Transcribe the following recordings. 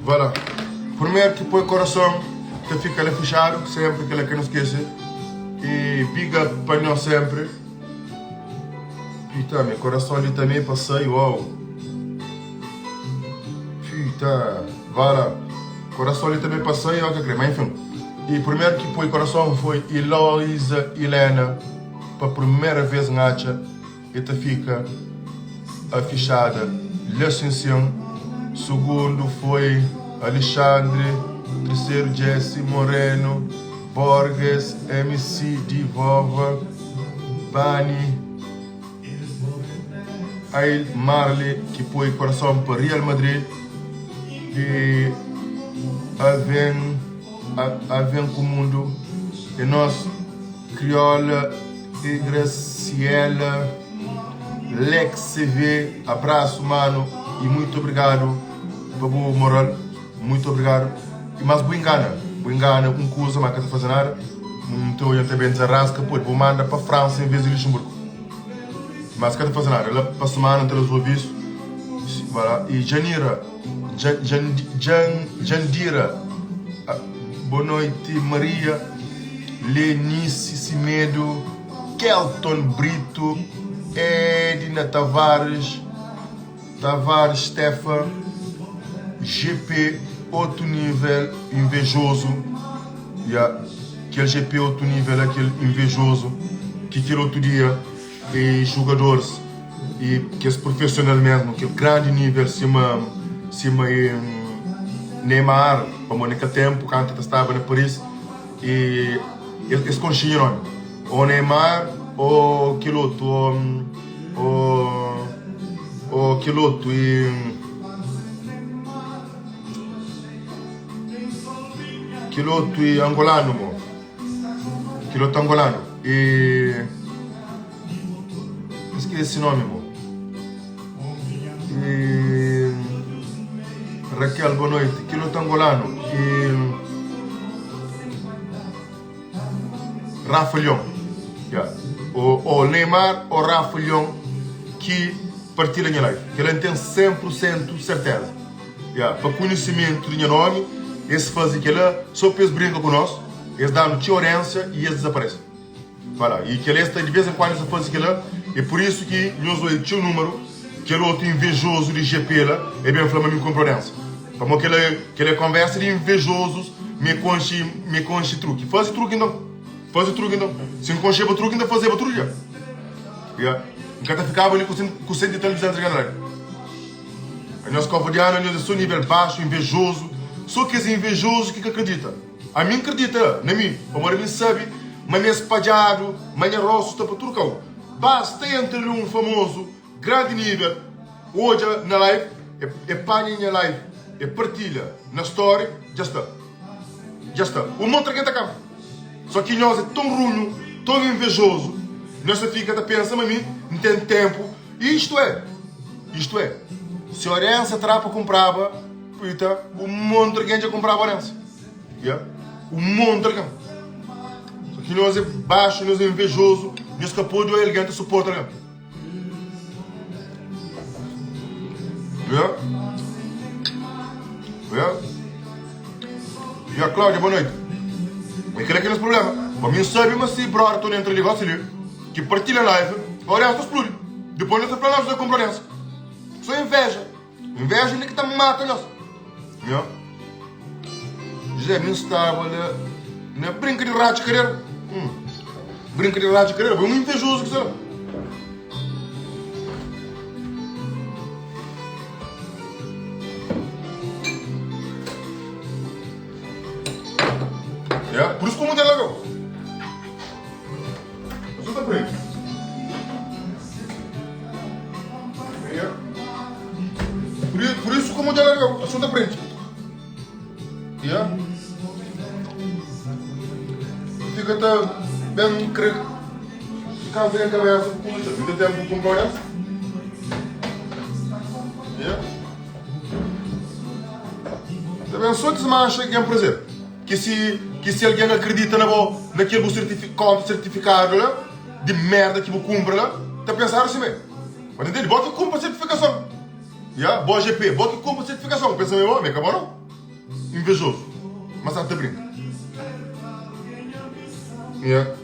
Voilà. Primeiro que põe o coração, que fica ali fechado, sempre que ele não esquece. E pica para nós sempre. Puta, meu coração ali também passei, uau. Puta, voilà. Coração ali também passei, ó, que crê, mas enfim. E primeiro que põe o coração foi Heloísa Helena, para a primeira vez em Acha, e fica fechada. L'Ascension. Segundo foi Alexandre. Terceiro Jesse Moreno. Borges, MC Divova, Bani, aí Marley, que põe coração para Real Madrid, e Avem com o mundo, e nós, Criolla, e Graciela, Lex CV, abraço, mano, e muito obrigado, Babu Moral, muito obrigado, e mais boa engana, coisa, mas que está fazendo nada, então eu também desarrasca, pô, vou mandar para a França em vez de Luxemburgo. Mas que está fazendo nada, ela para a semana não resolve isso. Voilà. E Janira, Jandira, boa noite, Maria, Lenice Cimedo, Kelton Brito, Edna Tavares, Stefan, GP, outro nível, invejoso. Aquele GP, outro nível, aquele invejoso, que aquele outro dia, e jogadores, e que é profissional mesmo, aquele grande nível, cima Neymar, como naquele tempo, quando estava na Paris, e eles conseguiram, o Neymar, ou aquele outro, ou aquele outro, e angolano, Quiloto angolano, e esqueci esse nome, e Raquel, boa noite, Quiloto angolano, e Rafa Leão, o Neymar ou Rafa Leão, que partilha a minha live, que ele tem 100% certeza, para conhecimento do meu nome, eles fazem que ele só eles brincam conosco, eles dão teorência e eles desaparecem. Voilà. E que ele está de vez em quando eles fazem aquilo, e por isso que nós vamos ter um número, que ele outro invejoso de GP lá, é bem falando me compreensão. Como que ele conversa de invejosos, me conche truque. Faz truque então. Se não conche o truque, ainda fazer o truque. Enquanto ficava ali com 100 e tantos anos de galera. Nós covadianos, nós somos nível baixo, invejoso. Só que esse invejoso que acredita. A mim acredita, não mim. Como a mim sabe, mas é espalhado, mas é rosto, está para turcão. Basta entre um famoso, grande nível, hoje na live, panha na live, partilha na story, já está. O monte que está cá. Só que nós é tão ruim, tão invejoso, nós fica a pensar, mas mim, não tem tempo. Isto é, se a herança trapa comprava, o monte que a gente comprava a herança. O monte que só que nós é baixo, nós é invejoso, nós capô de elegante suporta. E a Cláudia, boa noite. Mas que é aquele problema? Para mim sabe, mas se brother, estou dentro do negócio ali, que partilha a live, a herança explode. Depois nós falamos da compra herança. Só inveja. Inveja nem que está mata nós. José, não estava na brinca de rato de carreira. Brinca de rato de carreira, foi um invejoso que será. Por isso que o mundo é legal. Mas não está por aí. Por isso que o mundo é legal. Assunto aprende. Fica até bem creio. Caso em cabeça, ainda tempo com problemas. Também só desmancha que é um prazer. Que se alguém acredita naquele certificado lá, de merda que vou comprar lá, está pensando assim mesmo. Mas entende? Bota que compra a certificação. Boa GP, bota que compra a certificação. Pensa meu homem, acabou não? invejoso. Mas até brinca. Yeah.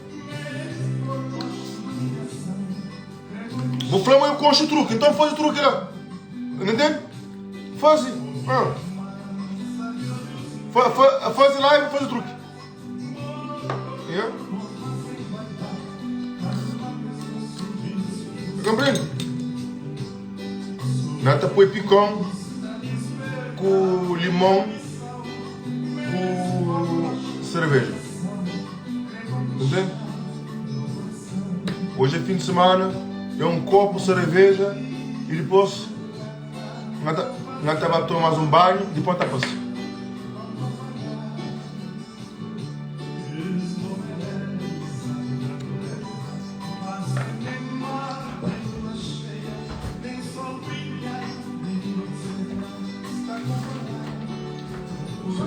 Vou falar, eu concho o truque, então faz o truque lá. Entende? Faz. Faz live e faz o truque. Yeah. Compreende? Nata põe picão com limão com cerveja. Entende? Hoje é fim de semana, é um copo de cerveja e depois nata vai tomar mais um banho e depois tá passando.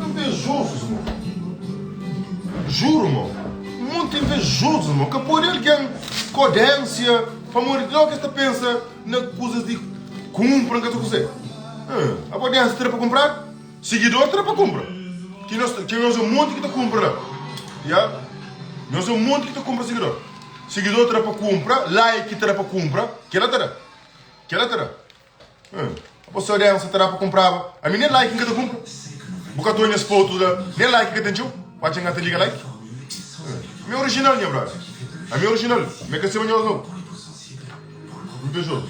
Invejosos, irmão. Juro, irmão. Muito invejoso, irmão. Que por alguém codência, família, logo que você pensa nas coisas de compra que você. A codência terá para comprar, seguidor terá para comprar. Que nós é um monte que está compra. Yeah? Nós é um monte que está compra seguidor. Seguidor terá para comprar, like terá para comprar, que ela terá. Que ela terá. A sua audiência terá para comprar. A minha like que está compra. Buka tu as fotos da nem like que tem tio, pode chegar te liga like. Meu original, minha brother. A minha original, me que se manhã não. Invejoso.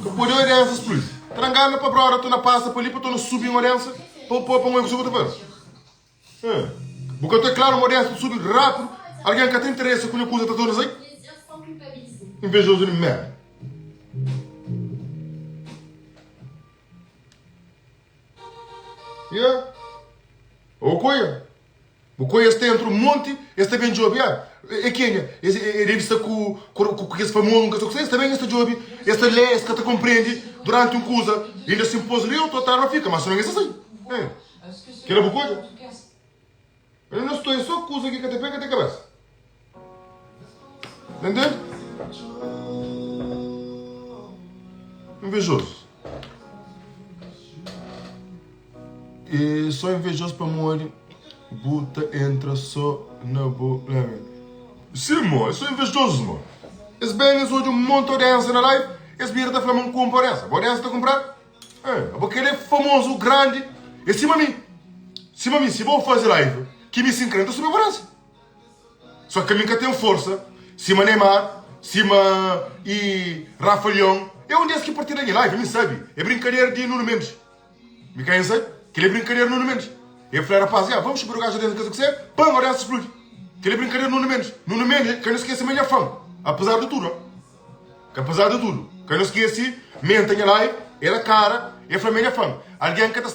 Que pode olhar essas plus. Trangana para brother, tu na passa para ali para tu não subir uma aliança, para um segundo para. Buka tu é claro, uma aliança subir rápido. Alguém que tem interesse com uma coisa tá toda assim. Invejoso de merda. Yeah. O Coia está entre um monte, este também job, yeah. É quem? Ele está com esse famoso, que você também este job, este lê, este que te compreende durante um coisa, ainda se impôs ali, o tua fica, mas não é isso assim. Que era Coia? Eu não estou, é só coisa aqui que te pega até a cabeça. Entende? Invejoso. E só invejoso para morrer, buta entra só na boa. Sim, mano, eu sou invejoso, mano. Esse bem, hoje um monte de audiência na live, esse bira está falando com audiência. A audiência está a comprar? Porque ele é famoso, grande. E cima de mim, se vou fazer live, que me se encrenta, eu sou audiência. Só que a mim que tem força, cima Neymar, cima e Rafa Leão, é um desses que partilha em live, me sabe. É brincadeira de Nuno Mendes. Me caem, sabe? Que ele é brincadeira no Nuno Mendes. Eu falei, rapaz, vamos subir o gajo dentro da casa que você, pão, olha essa explode. Que ele é brincadeira no Nuno Mendes. Nuno Mendes, que eu não esqueci, mas é fã. Apesar de tudo. Que apesar de tudo. Que eu não esqueci, mente em live, era cara, eu falei, é fã. Alguém que está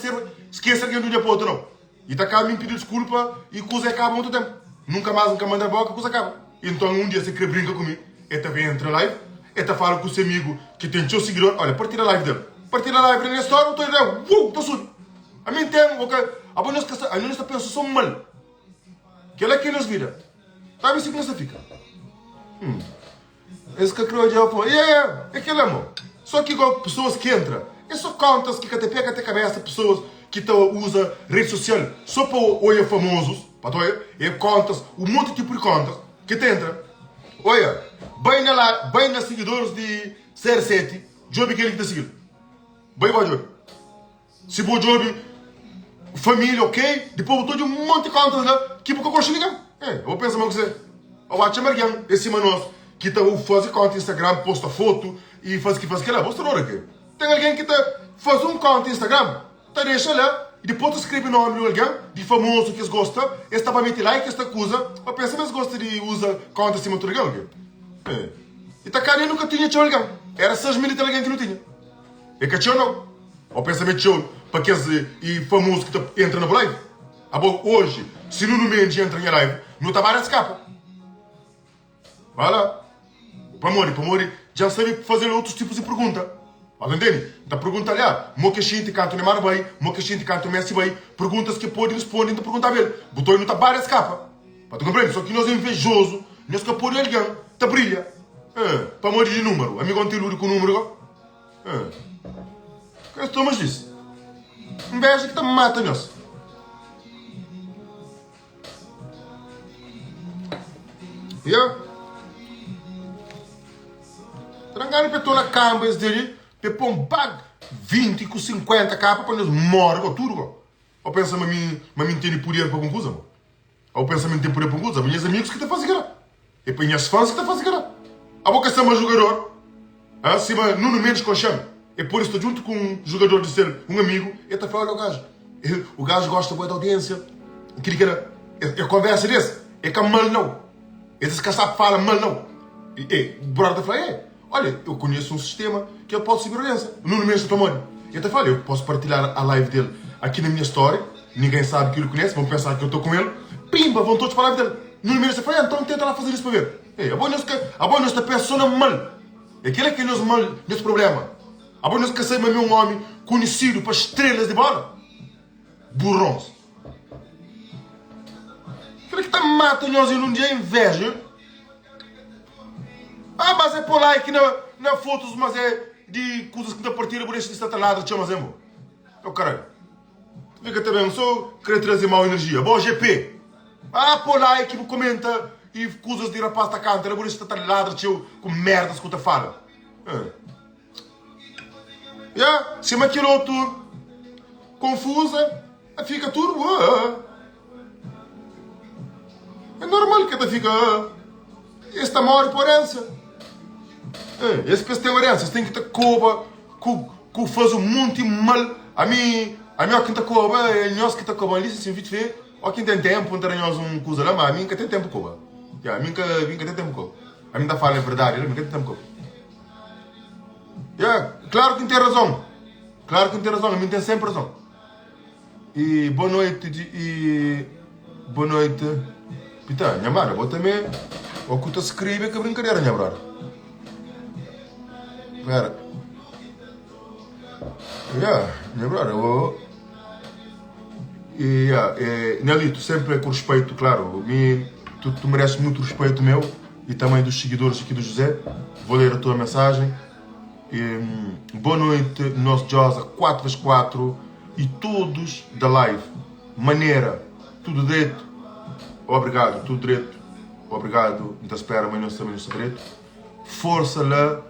esquece alguém do dia para outro, não. E está cá me pedir desculpa e coisa acaba muito tempo. Nunca manda a boca, coisa acaba. Então um dia você quer brincar comigo, ele também entra na live, ele fala com o seu amigo que tem seu seguidor, olha, partilha a live dele. Partilha a live dele na história, eu estou subindo. A mim tem, ok? A nós está pensando só mal. Que é que nos vira. Sabe assim que nós fica? Esse que criou já falou, é aquele amor. Só que igual pessoas que entram, é só contas que até pega até cabeça, pessoas que usam rede social só para olhar famosos, para tu ver, é contas, um monte de tipo de contas que te entra. Olha, bem nas seguidores de CR7, job que ele está seguindo. Bem vai job. Se vou job família, ok? Depois botou de um monte de contas lá, que porque eu gosto de ligar. Eu vou pensar mais que você. Eu acho que alguém, esse mano que está fazendo conta Instagram, posta foto e faz aquilo lá, posta na hora aqui. Tem alguém que está fazendo um conta Instagram, tá deixa lá, e depois tu escreve o nome de alguém, de famoso que eles gostam, eles está para meter like, esta coisa, eu penso que eles gostam de usar conta assim muito legal. E tá cara, eu nunca tinha tinha alguém. Era 6 mil e tal alguém que não tinha. É que tinha não. O pensamento show para aqueles famosos que entram na live. Hoje, se Nuno Mendes entra na live, não está mais a escapa. Vai lá. Para morrer, já sabe fazer outros tipos de perguntas. Você entende? Então pergunta ali, mo que gente canta o Neymar vai, mo que gente canta o Messi vai, perguntas que podem responder e perguntar a ele. Botou ele não está mais a escapa. Para tu compreender? Só que nós é invejoso, nós que pode alguém, tá brilha. Para morrer de número, amigo antigo com o número. Que estamos disso? inveja que tá mata nós. Yeah. Trangando para toda a camba dele, para pôr um bag 20 com 50 capa para nós morrer tudo. Ou pensa que mim tem poder para conclusão. Ou pensa que tem poder para conclusão. Meus amigos que estão fazendo aquilo. E para minhas fãs que estão fazendo aquilo. A boca é um jogador. Acima, Nuno Mendes com chão. E por isso estou junto com um jogador de ser um amigo. E está falando ao gajo. O gajo gosta muito da audiência. É conversa desse. É que mal não. Esse que sabe fala mal não. E o brother fala, olha, eu conheço um sistema que ele pode seguir a audiência. O Nuno Mendes está tomando. E até fala, eu posso partilhar a live dele aqui na minha story. Ninguém sabe que ele conhece. Vão pensar que eu estou com ele. Pimba, vão todos para a live dele. Nuno Mendes fala, então tenta lá fazer isso para ver. A boa nossa pessoa mal. Aquilo é que é nosso problema. A boa nossa que sei um homem conhecido para estrelas de bola. Burrões. Aquilo que está mata nós num dia inveja. Mas é por like na fotos, mas é de coisas que estão a partir por este estatalado que chamas emo. Caralho. Fica também, sou querer trazer mal energia. Bom, GP. Por like, comenta e coisas de rapaz da canta, por este estatalado com merdas que tu fala. Se aquilo outro confusa, fica tudo. É normal que fica. Esta morre por herança. Esse que tem herança, tem que ter coba, que faz muito mal. A mim que tem coba, é nós que tem coba ali, se vite ver. Ou quem tem tempo, não tem nós coisa lá, mas a mim que tem tempo coba. A mim que tem tempo coba. A mim está falando a verdade, a mim que tem tempo coba. Claro que tem razão. Claro que tem razão, a mim tem sempre razão. E boa noite, boa noite. Pita, minha mara, vou também. O que tu escreve que brincadeira, minha brother. Pera. Minha brother, Nelito, sempre com respeito, claro. Tu mereces muito respeito meu e também dos seguidores aqui do José. Vou ler a tua mensagem. Boa noite, nosso Josa 4x4 e todos da live. Maneira, tudo direito. Obrigado, tudo direito. Obrigado, então espera amanhã também no segredo. Força lá,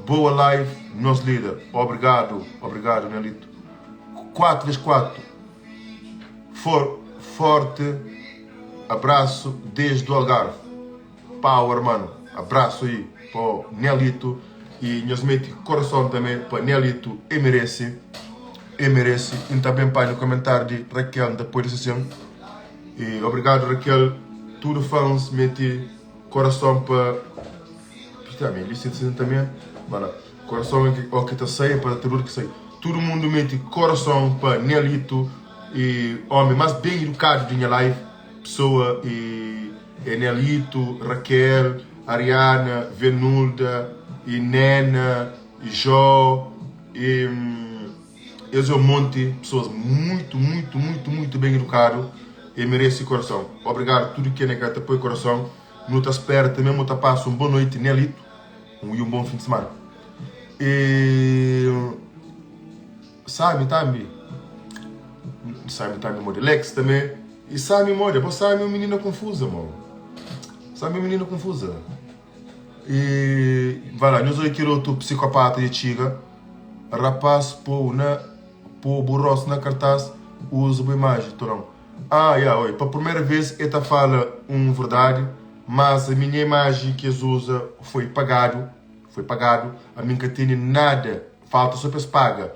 boa live, nosso líder. Obrigado, Nelito. 4x4. Forte abraço desde o Algarve. Power, mano. Abraço aí para o Nelito. E nós mete coração também para Nelito e merece. E também para no comentário de Raquel depois da sessão. E obrigado, Raquel. Tudo fãs mete coração para. Também, licença também. Mano, coração que está saia para tudo que sai. Todo mundo mete coração para Nelito. E homem mais bem educado de minha live. Pessoa e Nelito, Raquel, Ariana, Venulda. E Nena, e Jó, e esse é um monte de pessoas muito bem educadas e merecem coração. Obrigado tudo que é negado apoio coração. Não te espera também, não te passa uma boa noite, Nelito, e um bom fim de semana. E Sami também, Modelex também, e Sami Model, Sami é uma menina confusa, mano. Sami é uma menina confusa. E vai lá, nós aqui outro psicopata de chiga, rapaz pô burros na cartaz, usa uma imagem, torão. Oi, para a primeira vez ele fala verdade, mas a minha imagem que eles usa foi pagado, a mim que tem nada, falta só para paga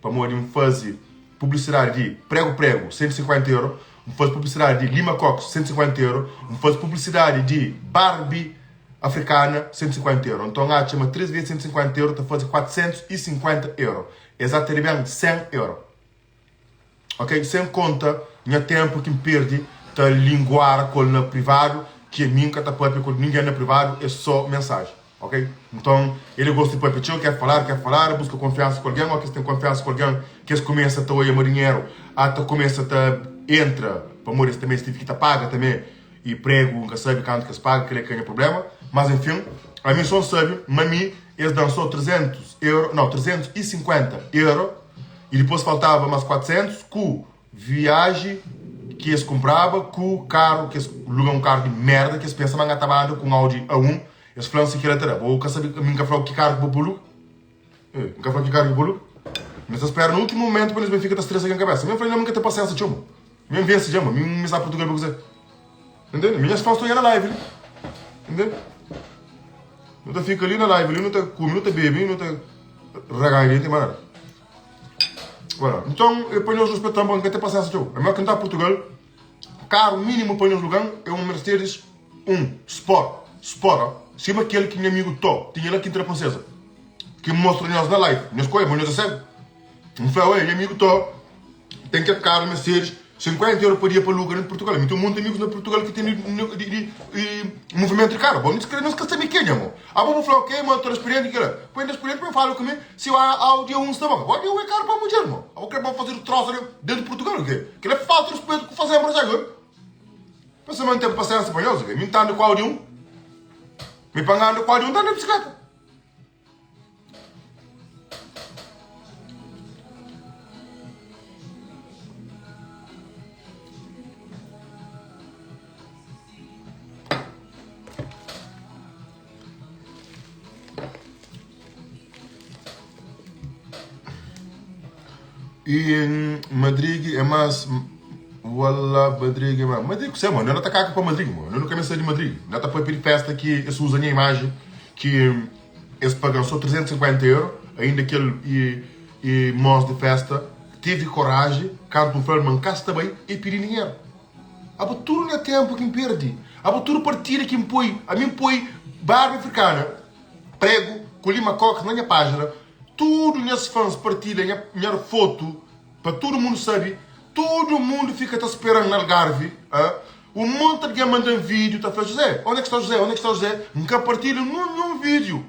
para morrer fazer publicidade de prego, 150 euros. Faz publicidade de Lima Cox, 150 euros. Faz publicidade de Barbie africana, 150 euros. Então, a chama 3 vezes 150 euros, está fazendo 450 euros. Exatamente 100 euros. Ok? Sem conta, minha tempo que me perde, está linguar com o privado, que é mim que está com ninguém no privado, é só mensagem. Ok? Então, ele gosta de papetear, quer falar, busca confiança com alguém, ou que tem confiança com alguém, que começa a ter dinheiro, até começa a entra, para morrer também, se fica paga também, e prego, nunca sabe quanto que se paga, que ele ganha problema, mas enfim, a mim só sabe, mas mim, eles dão só 300 euros, não, 350 euros, e depois faltava mais 400 com viagem que eles comprava, com o carro, que eles alugam um carro de merda, que eles pensam que estavam com um Audi A1, eles falam assim que ele era, ou que sabe, nunca falou que carro que vou nunca falou que carro que vou mas espera no último momento para eles Benfica tá estressado na cabeça. Mesmo falei, nunca tem paciência, chamo. Mesmo vê esse chama, mesmo me sabe português para você. Entende? Minhas fãs estão aí na live, né? Entende? Não tá fica ali na live, ali não tá come, não tá bebe, não tá regar, não tem mais nada. Voilà. Então, eu ponho os respeitando para não ter paciência, chamo. É melhor cantar Portugal. Carro mínimo para nós lugar é um Mercedes 1 Sport. Sport, cima aquele que meu amigo Tó tinha lá aqui entre a princesa. Que mostra nós na live. Nós coisas, mas nós sabemos. Não foi, ué, meu amigo Tó tem que carro Mercedes 50 euros por dia para alugar em Portugal. Então, um monte de amigos na Portugal que tem movimento de carro. Bom, não se sabe quem, amor. Ah, vamos falar, ok, mano, estou experiente, que era. Põe na experiente, mas fala comigo se o Audi A1 está bom. O Audi A1 é caro para a mulher, irmão. Eu quero fazer o troço dentro de Portugal, o quê? Que ele é falta de respeito que fazemos agora. Para se manter paciência para nós, ok? Me entendo com o Audi A1. Me pagando com o Audi A1, está na bicicleta. E em Madrid é mais. Wallah, Madrid é mais. Madrid, você, mano, não está cá para Madrid, mano. Eu nunca me saí de Madrid. Não está para pedir festa que eles usam a imagem que eles pagam só 350 euros, ainda que ele e mós de festa teve coragem, canto um filme, mancasse também e pedir dinheiro. A tudo não é tempo que me perde. A tudo partida que me põe. A mim põe barba africana, prego, colhi coca na minha página. Tudo meus fãs partilham minha foto, para todo mundo saber. Todo mundo fica te esperando no Algarve. Um monte de gente manda vídeo, tá falando, José, onde é que está José? Onde é que está José? Nunca partilham nenhum vídeo.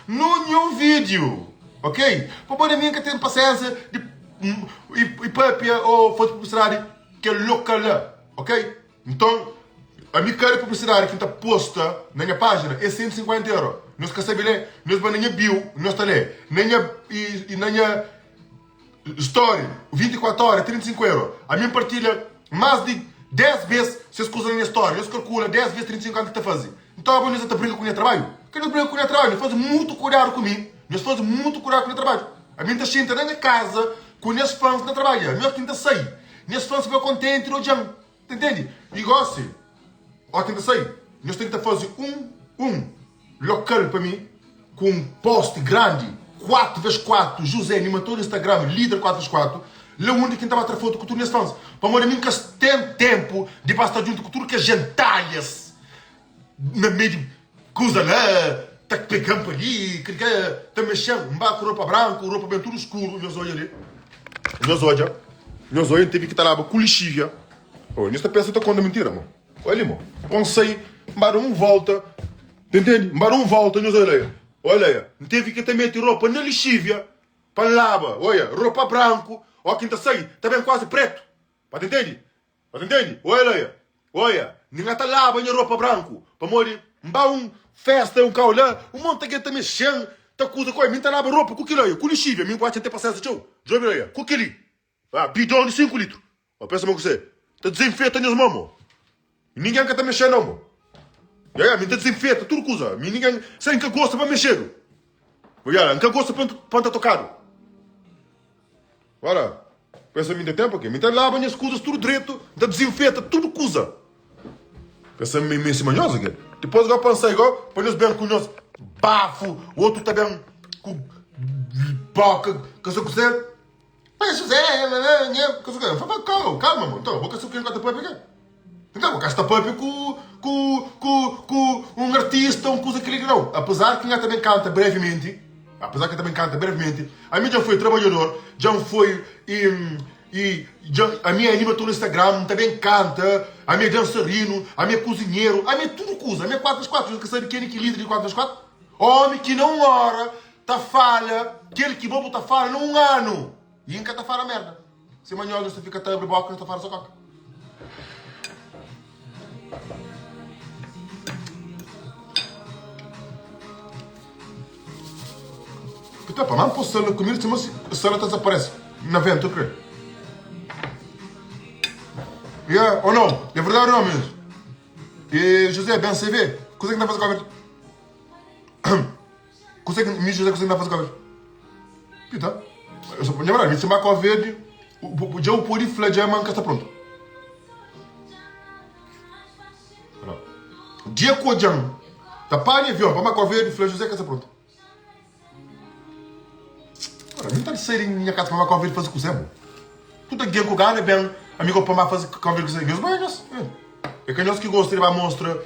Nenhum vídeo. Ok? Para mim que tem paciência e papia ou foto publicidade que é local. Ok? Então, a minha cara de publicidade que está posta na minha página é 150 euros. Nós queremos saber, nós vamos na minha bio, nós está ali, na minha story, 24 horas, 35 euros. A minha partilha mais de 10 vezes, se escusa na minha story, nós calcula 10 vezes 35 anos que está fazendo. Então, nós está brincando com o meu trabalho. Que nós brincamos com o meu trabalho, nós fazemos muito cuidado comigo, nós fazemos muito cuidado com o meu trabalho. A minha está senta na minha casa, com os meus fãs na trabalho, a minha quinta sair. Meus fãs ficam contentes no dia. Entende? E gosto. Ó, quinta sair. Nós temos que fazer um local para mim, com um post grande, 4x4, José, animador do Instagram, líder 4x4, lá onde quem estava a ter foto com tudo fãs. Para morrer mim que tem tempo de passar junto com tudo que é gentalhas, na meio de coisa lá, está pegando para ali, que está mexendo, com roupa branca, roupa bem tudo escuro, meus olhos ali. Meus olhos teve que estar lá com lixívia. Olha, nesta peça está contando mentira, mano. Olha, mano. Pensei, um volta. Entende? Um volta, meus olhos. Olha aí. Não teve que também meter roupa na lixívia. Para lava. Olha, roupa branco. Olha, quem está sair. Está bem quase preto. Para entender? Para entender? Olha aí. Olha. Ninguém está lava a roupa branco. Para morrer. Festa, um carro lá. Um monte de gente está mexendo. Está coisa com a mim. Está lava roupa. Com aquilo aí. Com lixívia. Mim pode ter paciência. Tchau. Já viu aí? Com aquilo. Bidão de 5 litros. Pensa com você. Está desinfeta nas mãos. Ninguém quer estar mexendo, não. Me está desinfeta, tudo coisa. Ninguém sem que gosta para mexer. Olha, nunca gosta para estar tocado. Olha, pensa em tempo aqui. Me está lava as coisas tudo direito. Está desinfeta, tudo coisa. Pensa em mim se manhosa aqui. Depois eu pensar igual, põe os bem com nós. Bafo, o outro está bem com boca, que se quiser. Mas José, calma, mano. Então, vou que eu quero que aqui. Então, cá está papo com um artista, coisa que ele não. Apesar que ele também canta brevemente, a mim já foi trabalhador, já foi a minha animatora no Instagram também canta, a minha dançarino, a minha cozinheiro, a minha tudo coisa, a minha 4x4, que sabe quem é que líder de 4x4? Homem que não ora, tá falha, aquele que bobo tá falha num ano. E nunca tá falha merda. Se amanhã você fica até abrir boca, tá falha só coca. Puta, para mim, posso ser comida, mas a sala desaparece. Na venda, tu crê? Ou não? É verdade ou não mesmo? E José, bem você vê? Consegue não fazer cover? Consegue, me José, consegue não fazer cover? Puta, eu só lembrar, me chama cover, já o puri fled já manca está pronto. Dia cojang, tá pane avião, para cover, fled José que está pronto. Ora, não tá de sair em minha casa para cover fazer coisa. Tudo aqui com o cara bem, amigo para fazer cover coisa. Meus banhos. É que nós que gostamos de mostrar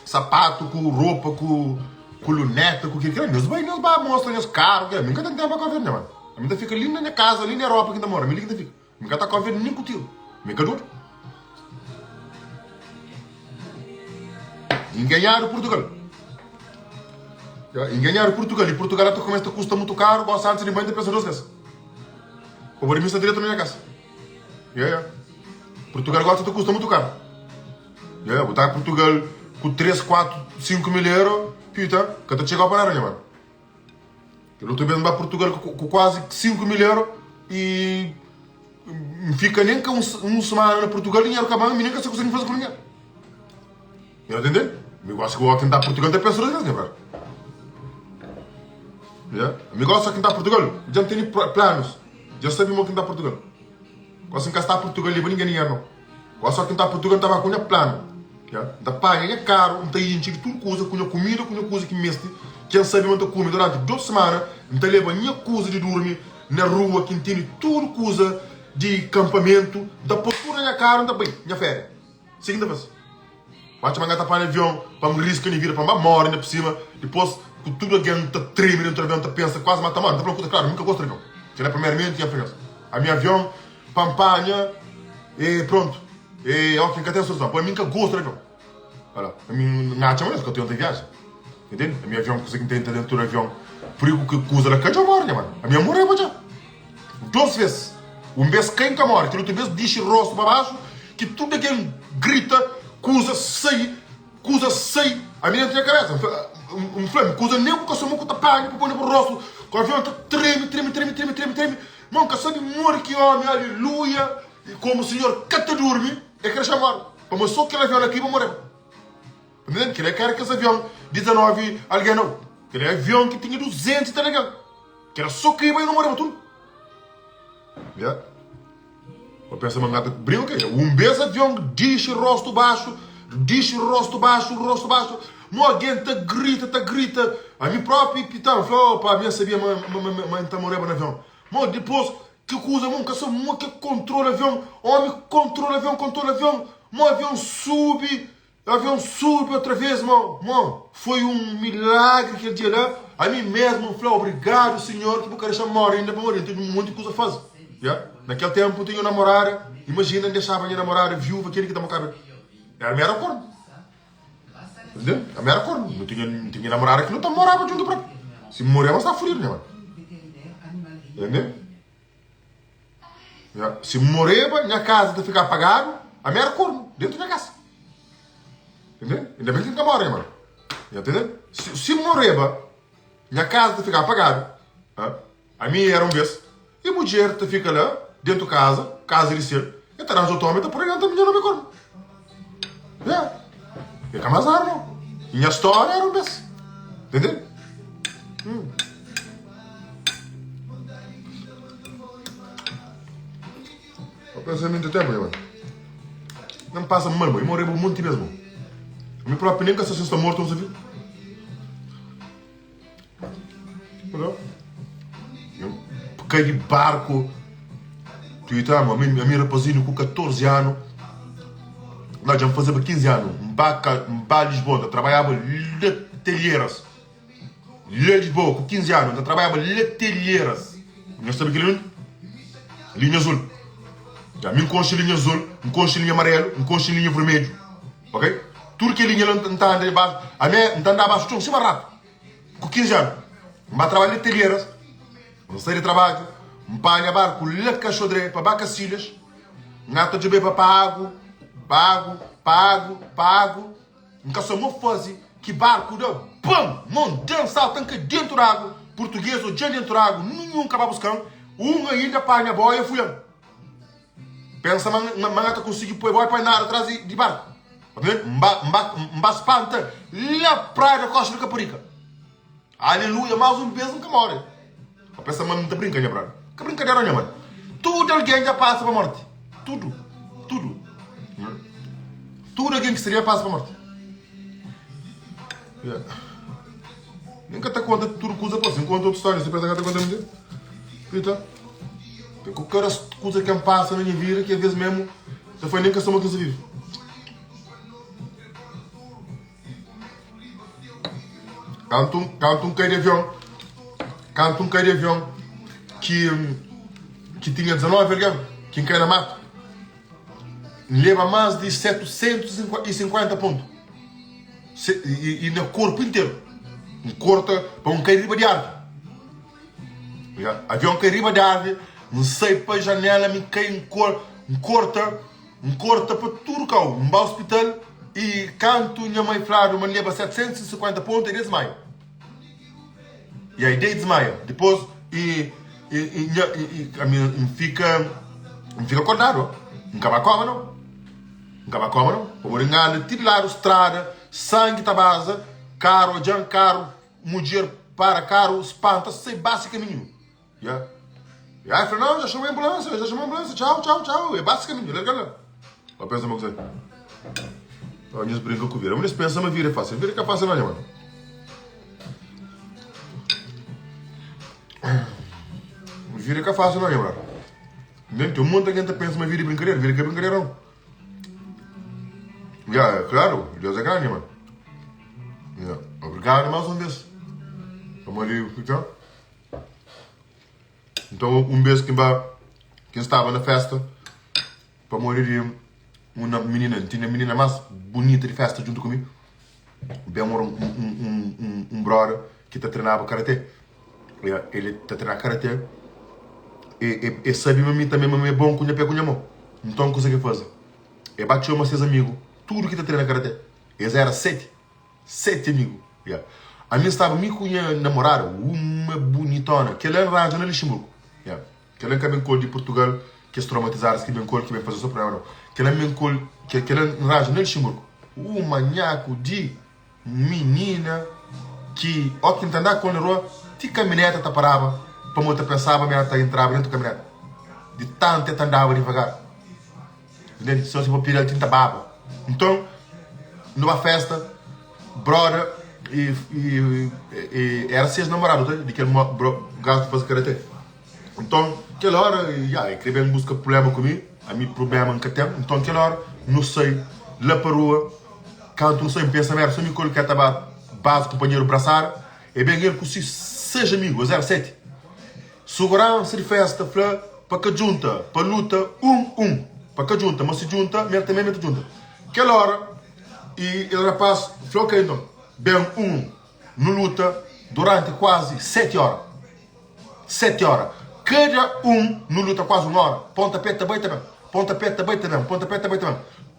sapato com roupa com luneta, com aquilo. Meus banhos vai mostrar os carros, que nunca tem tempo para cover, mano. A minha fica ali na minha casa, ali na Europa que ainda mora, a minha fica. Nunca tá cover nem contigo. Me cador. Enganhar o Portugal. Enganhar o Portugal. E Portugal até começa a custar muito caro, gosta antes de banho de pessoas dessas. O barulho está direto na minha casa. Portugal gosta de custa muito caro. Botar Portugal com 3, 4, 5 mil euros, puta, que até chega a parar, mano. Eu estou vendo para Portugal com quase 5 mil euros e fica nem que uma semana na Portugal e dinheiro acabando e nem que você consegue fazer com ninguém. Entendeu? Eu gosto que eu vou tentar Portugal até pessoas dessas, né, eu gosto de tentar Portugal, já não tenho planos. Já sabia muito tentar Portugal. Gosto de gastar Portugal e ninguém dinheiro não. Gosto de tentar Portugal estava com um plano. Da paga é caro, não tem gente que tudo coisa, com comida, com coisa que meste. Quem sabe muito come durante 2 semanas, não te leva nenhuma coisa de dormir na rua, que tem tudo coisa de campamento, da postura na cara, não bem, minha férias. Segunda vez. Bate uma gata para o avião, para me riscar de vida, para me morrer ainda por cima, depois com tudo alguém está treme dentro do avião, está pensa, quase mata mano, está coisa claro, nunca gosto de avião. Que é primeiramente e apenas. A minha avião, pampanha, e pronto. E ok, que tem a solução. Pô, eu nunca gosto de avião. Olha, a minha não é que eu tenho de viagem. Entende? A minha avião consegue entrar dentro do avião. Por isso que usa a canja morre, mano. A minha morre é já. 2 vezes. Um vez quem que morre, que outra vez diz o rosto para baixo, que tudo aquele grita, cusa sei. A minha tem a cabeça. Um flame, cusa nem porque eu sou muito tapado, para pôr no rosto. O avião está treme. Mano, que sabe morre que homem, aleluia. E como o senhor cata dorme, é que ele chamar. Como só aquele avião aqui, vai morrer. Entendeu? Que ele quer que esse avião 19 alguém não. Que ele é avião que tinha 200 tá ligado? Que era só que ia e não morreu tudo. Eu penso, mano, brinco que um vez avião diz o rosto baixo. Alguém tá grita. A mim próprio, pitão, falou, opa, a minha sabia, mãe, tá morrendo no avião. Mas depois, que coisa, mano, que controla o avião. Homem, controla o avião. O avião sube outra vez, mano. Foi um milagre aquele dia lá. A mim mesmo, falei, obrigado, senhor, que eu quero chamar ainda para morrer. Tem um monte de coisa a fazer. Naquele tempo eu tinha uma namorada. Imagina, deixava a minha namorada viúva, aquele que dá uma cabra. Era a minha corno. Entendeu? A minha corno. Não tinha namorada que não morava junto para. Se morrer, ela está furido, né, mano? Entendeu? Se morrer, minha casa tem que ficar apagada, a minha corno, dentro da minha casa. Entendeu? Ainda bem que nunca morre, mano. Entendeu? Se morrer, minha casa tem que ficar apagada. A minha era um vez. E a mulher fica lá, dentro da casa de ser. E tá nas automóveis, por aí, a minha não me corno. Fica mais raro, não. Minha história era um vez. Entendeu? Eu pensei muito tempo, mano. Não passa mal, mano. Eu morri por muito mesmo. O meu próprio nem que essa está morto, você viu? Não? Eu caí de barco. Tu está, a minha rapazinha com 14 anos. Nós já fazia 15 anos. Um bar Lisboa. Eu trabalhava letelheiras. Lisboa, com 15 anos. Eu trabalhava letelheiras. Nós sabemos que linha azul. Já me enconcho linha azul, enconcho linha amarelo, enconcho linha vermelho. Ok? Tudo que a linha não está andando abaixo. A minha não está andando abaixo, estou cima rápido. Com 15 anos. Mas trabalho letelheiras. Não sei de trabalho. Me panha barco, le cachorre, para bacacilhas. Nata de beba pago. Nunca sou muito fácil. Que barco, não. Pum! Não dança, tanque dentro da água. português, o dia de entrago, nenhum acaba buscando, ainda apanha boia e fulhão. Pensa, manga conseguir pôr boia para nada atrás de barco. Mba espanta, lá praia da costa do Caparica. Aleluia, mais um beijo nunca morre. Pensa, mano, não te brinca, minha brother. Que brincadeira, minha mano. Tudo alguém já passa para a morte. Tudo. Tudo alguém que seria passa para a morte. Nunca te conta tudo coisa para você. Enquanto outra história, você pensa que te conta muito? Então, tem qualquer coisa que passa na minha vida que às vezes mesmo já foi nem que uma coisa vive. Canto um cai de avião. Que tinha 19 anos, que cai na mata. Leva mais de 750 pontos. E no corpo inteiro. Corta para cair riba de árvore. Avião cai riba de árvore, não sei para a janela, me cai corta para tudo cá. Um hospital e canto minha mãe falou, mas leva 750 pontos e desmaia. E aí desmaia. Depois fica acordado. Não acaba como não. Como engano, tirar a estrada, sangue tabasa, carro, mulher para carro, espanta, sei basicamente. E aí eu falei, não, já chamei a ambulância, tchau. É basicamente, legal. Eu penso uma coisa. A gente brinca com o vira. Mas pensa, mas vira é fácil. Vira que é fácil, não é, mano? Vira que é fácil, não é, mano? Tem um monte de gente que pensa, mas vira é brincadeira. Vira que é brincadeira, não. Claro, Deus é grande, mano. Obrigado mais uma vez. Vamos ali, então um beijo que estava na festa para morrer uma menina, tinha a menina mais bonita de festa junto comigo. Bem um brother que treinava karatê. Ele treinava karatê e sabia mim também, mas é bom com a mão. Então o que você faz? Ele bateu com seus amigos, tudo que treina karatê. Eles eram 7 amigos. A minha estava com minha namorada, uma bonitona, que ela arranja na Luxemburgo. Que ela é de Portugal, que é traumatizada, que vem fazer só para ela. Que ela arranja na Luxemburgo. Um manhaco de menina que, ó, que entendeu com a rua, de caminhonete tá parava, para muita pensava, ela tá entrava dentro da caminhonete. De tanto que andava devagar. Entende? Se você for pedir, ela tinha baba. Então, numa festa, brother, e era 6 namorados, tá? De aquele gato que faz karatê. Então, aquela hora, ele queria buscar problema comigo, a mim problema que tem. Então, aquela hora, não sei, lá para a rua, quando não sei, pensa merda, só me colhe que estava base, companheiro, braçar, e bem ele com 6 amigos, 07. Segurança de festa, para que junta, para luta, para que junta, mas se junta, merda também mete junta. Aquela hora, e ele rapaz, falou que então, bem no luta, durante quase 7 horas. 7 horas. Cada no luta quase 1 hora. Pontapé também.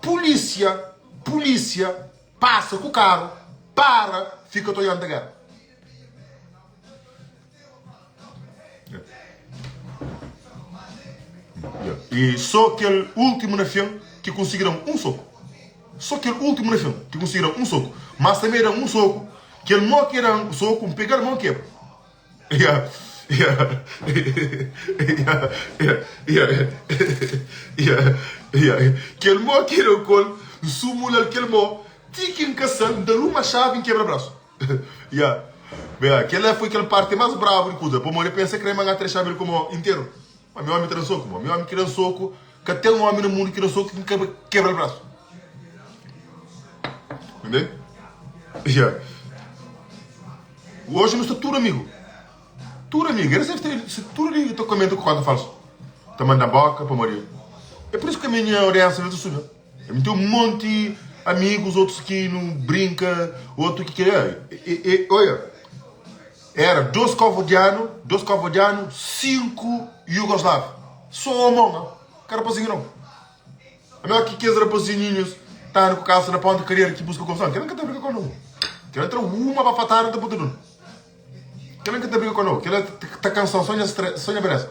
Polícia, passa com o carro, para, fica olhando a guerra. E só aquele último na filme que conseguiram um soco. Mas também era um soco, que ele não queria um soco, pegar a mão quebra. Que ele não queria o colo, sumula que ele não tinha encaçando, dar uma chave em quebra-braço. Aquela foi aquela parte mais brava de coisa. Para morrer, pensa que ele ia ter chave como inteiro. Mas meu homem queria um soco, meu homem queria um soco, que até um homem no mundo queria um soco que quebra o braço. Entendeu? Hoje não está tudo amigo. Era sempre tudo ali, eu comendo com quando falso. Está mandando a boca para morrer. É por isso que a minha orientação é do sul. Eu tenho um monte de amigos, outros que não brincam, outros que querem. Olha, era 2 cambodianos, 5 iugoslavos. Só uma mão, cara rapazinho não. A melhor que aqueles rapazinhos estão com a calça na ponta de carreira que busca confusão. Querem que eu brincar com não. Querem entrar uma para fatar, não está botando. Quem que te briga com nós? Quem tá canção, sonha merece.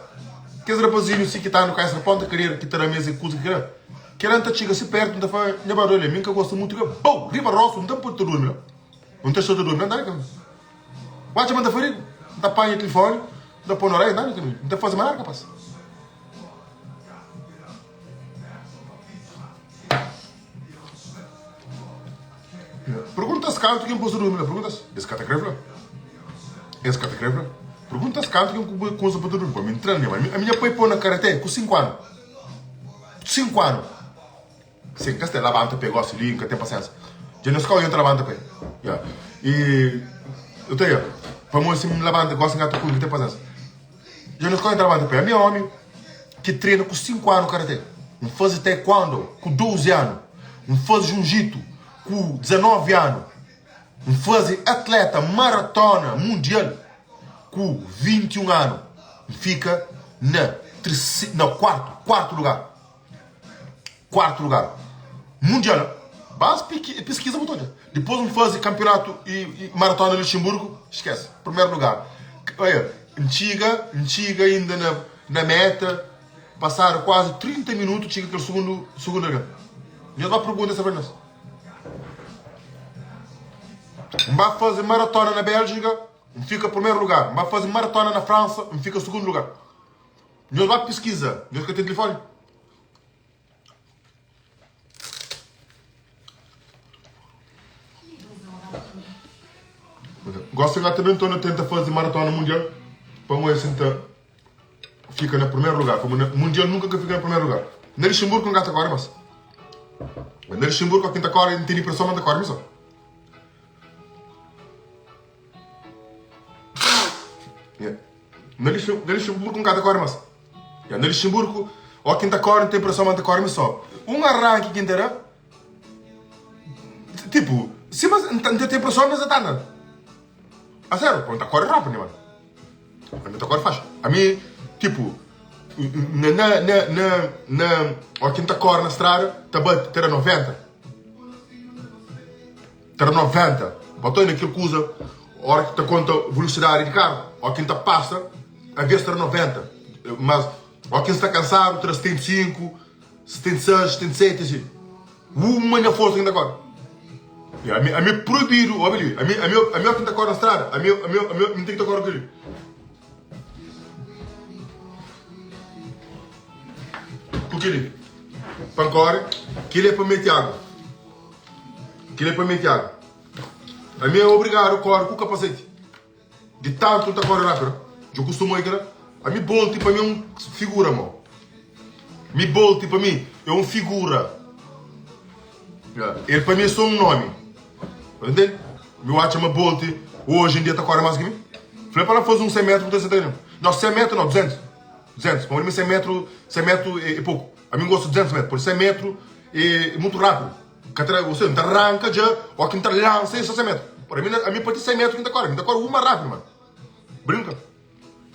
Quem rapazinho se que tá no caixa ponta querer que tá na mesa e coisa que quer. Quem tá chega se perto, não tá faz, minha barulho, mim que eu gosto muito que bom, riba rosso, não tá por tudo dormir. Não tá só dormir, não dá nem. Vai chamar da ferido, não tá apanha o telefone, não tá pôr na hora, não tá fazendo mais capaz. Pergunta-se canto quem pôs dormir, pergunta-se. Esse cara creve. Esse cara creve. Pergunta-se canto quem coisa para dormir. Para mim, treino, a minha pai pôr na karatê com 5 anos. 5 anos. Se que você levanta, pegou a ali, nunca tem paciência. Já não escolhe entra levanta, pai. E eu tenho, para mim, se me levanta, gosta de gato com, não tem paciência. Já não escolhe entra levanta, pai. A minha homem que treina com 5 anos karatê. Um faz taekwondo com 12 anos. Um faz jiu-jitsu com 19 anos. Um faz atleta maratona mundial com 21 anos. Fica no quarto lugar. Quarto lugar. Mundial. Basta pesquisa muito. Depois um faz campeonato e maratona em Luxemburgo, esquece. Primeiro lugar. Olha, antiga ainda na meta. Passaram quase 30 minutos, chega aquele segundo lugar. E eu vou perguntar essa vez. Vai fazer maratona na Bélgica, fica primeiro lugar. Vai fazer maratona na França, fica segundo lugar. E eu vou pesquisa. Eu que tem telefone. Gosto de também tenta fazer maratona mundial. Para mim, fica no primeiro lugar. Como mundial nunca fica no primeiro lugar. Na Luxemburgo não gasta agora, mas. Na Luxemburgo, a quinta cor, não tem impressão de cor, mas. Na Luxemburgo não gasta agora, mas. Na Luxemburgo, a quinta cor, não tem impressão de cor, mas só. Um arranque que inteira. Tipo, se mas não tem impressão, mas está nada. A sério, quando cor é rápido, né, mano? Quando cor faz. A mim, tipo. A quinta cor na estrada, terá 90. Terá 90. Botou naquilo que usa, a hora que te conta velocidade de carro, a quinta passa, a vez terá 90. Mas, a quem está cansado, terá 75, 76, 77, assim. Uma na força ainda agora. A mim proibido, olha ali, a minha quinta cor na estrada, a minha quinta cor aqui. Porque ele, Pancore, que ele é para meter água. A minha é obrigado a correr com o capacete. De tanto que corre rápido. Eu costumo ir, a minha bolte para mim é uma figura, mano. Minha bolte para mim é uma figura. Ele para mim é só um nome. Entende? Meu acho uma bolte, hoje em dia está correndo mais que mim. Falei para ela fazer 100 metros, não tem. Não, 100 metros não, 200. 200. Para mim 100 metros é pouco. A mim gosto de 200 metros, por 100 metros é muito rápido. Você não arranca já, ou quem lança isso 100 metros. Para mim, a mim pode ser 100 metros que ainda corre uma rápido, mano. Brinca.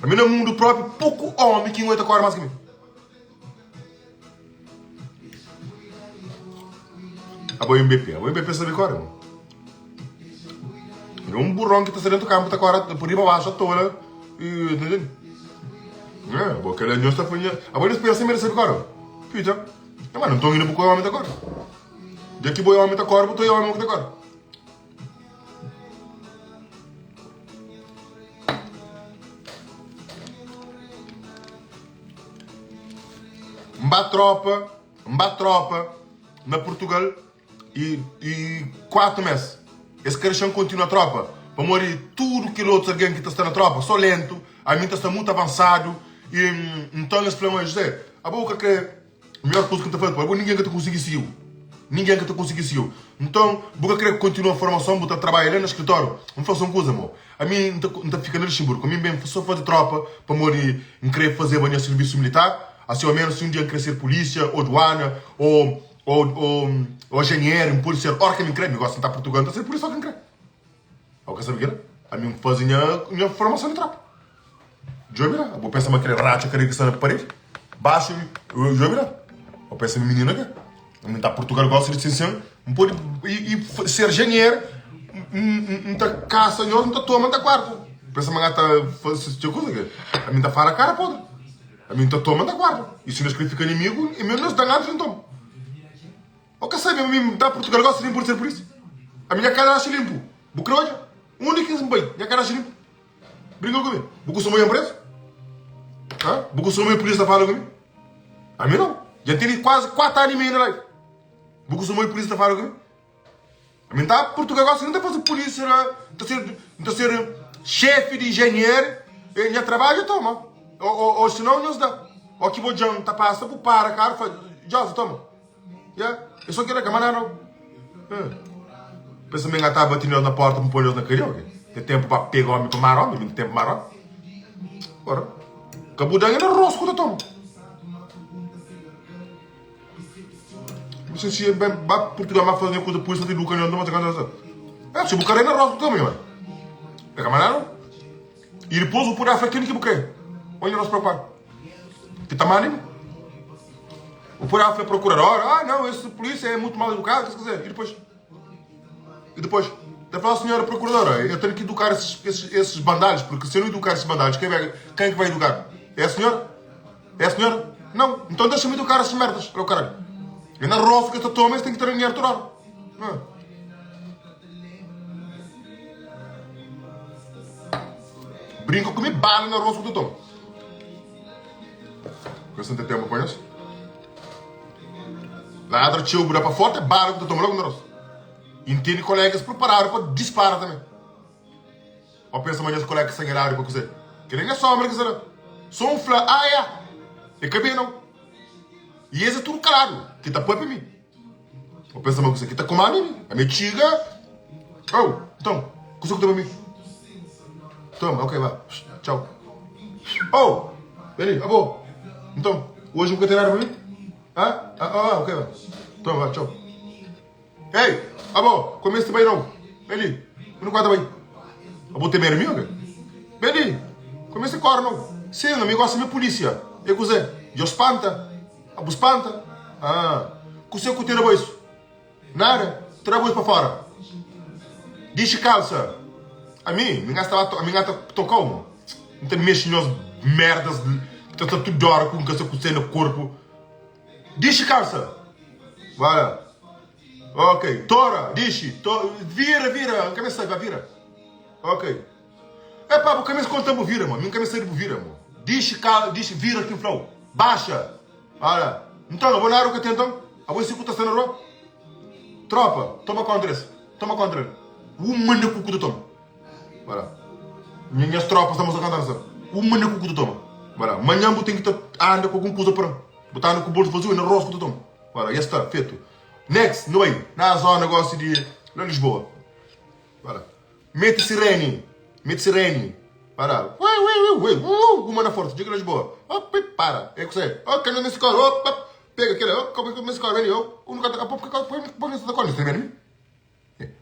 A mim no mundo próprio, pouco homem que ainda corre mais que mim. A boa MVP sabe correr, mano. É um burrão que está dentro do campo, está correndo por riba abaixo, toda. Entendeu? Porque ele não está fazendo. A boa espera sem merecer correr. Fica. Mas não estou indo para o homem da cor. Já que o homem da cor, estou indo ao homem da cor. Mbá tropa na Portugal e 4 meses. Esse cara continua a tropa. Para morrer tudo que outros alguém que está na tropa, só lento, a mim está muito avançado. E então eles falam, José, a boca que a melhor coisa que está fazendo, ninguém que te conseguir seguir. Então, boca que continua a formação, botar trabalho ali no escritório. Não faça uma coisa, amor. A mim não fica no Luxemburgo. A mim bem só fazer tropa para morrer em querer fazer o serviço militar. Assim, ao menos, se um dia querer ser polícia, ou doana, ou engenheiro, um polícia, hora que me crê, me gosta de estar em Portugal, então ser polícia só quem crê. O que sabe que era? A mim fazia minha formação de tropa. Eu virar. Eu penso que era racha, que está na parede. Baixo, eu virar. Eu penso menina aqui. A mim está Portugal, gosta de distinção, não pode ser engenheiro, não está caça, não está toma, não está quarto. Pensa que está fazendo coisa que a mim está fora a cara, podre. A mim está toma da guarda. E se nós queremos ficar inimigo, e mesmo nós danados não toma. O que sabe, a mim dá Portugal gosta de ser por isso. A minha cara acha limpo. Bucroja, único que se bem. Minha cara acha limpo. Brinca comigo. Bucu sou meu preso? Bucu sou meu polícia fala comigo? A mim não. Já tenho quase 4 anos e meio na live. Bucu sou meu polícia fala comigo? A mim tá Portugal gosta não está fazer polícia, está ser chefe de engenheiro, e já trabalha, toma. Ou senão, não se dá. Ou que vou já tá passa para cara, já toma. Eu só quero que a não. Pensa que eu estava batendo na porta, me põe na carioca. Tem tempo para pegar homem para marrom, tem tempo para marrom. Agora, cabudanga é rosto que eu tomo. Não sei se Portugal vai fazer coisa por isso, tem Lucas não tem nada. Se o cara é na rosto também, mano. É camarada? E depois o pura africano que buquei. Onde nós preparamos? Que tamanho? O pura africano procurador, não, esse polícia é muito mal educado, o que você quiser. E depois? Deve falar, senhora procuradora, eu tenho que educar esses bandalhos, porque se eu não educar esses bandalhos, quem é que vai educar? É a senhora? É a senhora? Não, então deixa-me educar essas merdas, é o caralho. E na roça que esta toma, você tem que ter dinheiro torado. Brinco comigo, bala na roça que tu toma. Você não tem tempo para isso? Ladra, tio, buda para fora, bala que tu toma logo na roça. E tem colegas preparados para disparar também. Ou pensa amanhã os colegas sangueirários para cozer. Que nem é só, mas que será? Só um flá, é cabelo não. E esse é tudo calado, que tá põe para mim. Ou pensa amanhã que você tá comando em mim. A minha tiga. Então, coisa que tá para mim. Toma, ok, vá. Tchau. Peraí, avô. Então, hoje não quer ter nada para mim? Ok, vá. Toma, vá, tchau. Ei, avô, comece bem não. Beli, não guarda bem. Avô tem merda minha? Beli, comece a correr não. Sim, amigo, gosta de minha polícia. Eu cozei. Eu espanta. Abu espanta. Cozei com o tira isso. Nada, tira isso para fora. Diz calça. A mim está tocando. Não tem mexe nas merdas que está tudo hora com que você cozei no corpo. Diz calça. Vai. Ok, tora, diz, vira, cabeça vai vira. Ok. Vou cabeça conta por vira, mano. Minha cabeça por vira, mano. Diz, vira aqui no flow. Baixa. Olha. Então, eu vou na área que tem então. Eu vou escutar essa na tropa, toma contra isso. Toma contra ele. Mano cuco do toma. Olha. Minhas tropas estamos a cantar isso. Mano cuco do toma. Olha. Amanhã eu tenho que andar com alguma coisa para botar no bolso vazio e no rosto do toma. Olha, já está, feito. Next, no aí, na zona negócio de Lisboa. Para. Mete sirene. Para. Uma na força, diga Lisboa. Para. É que você. Ok, não me escola. Pega aquele. Como é que me escola? Vem eu. O nunca. A pouco da coisa, você vê?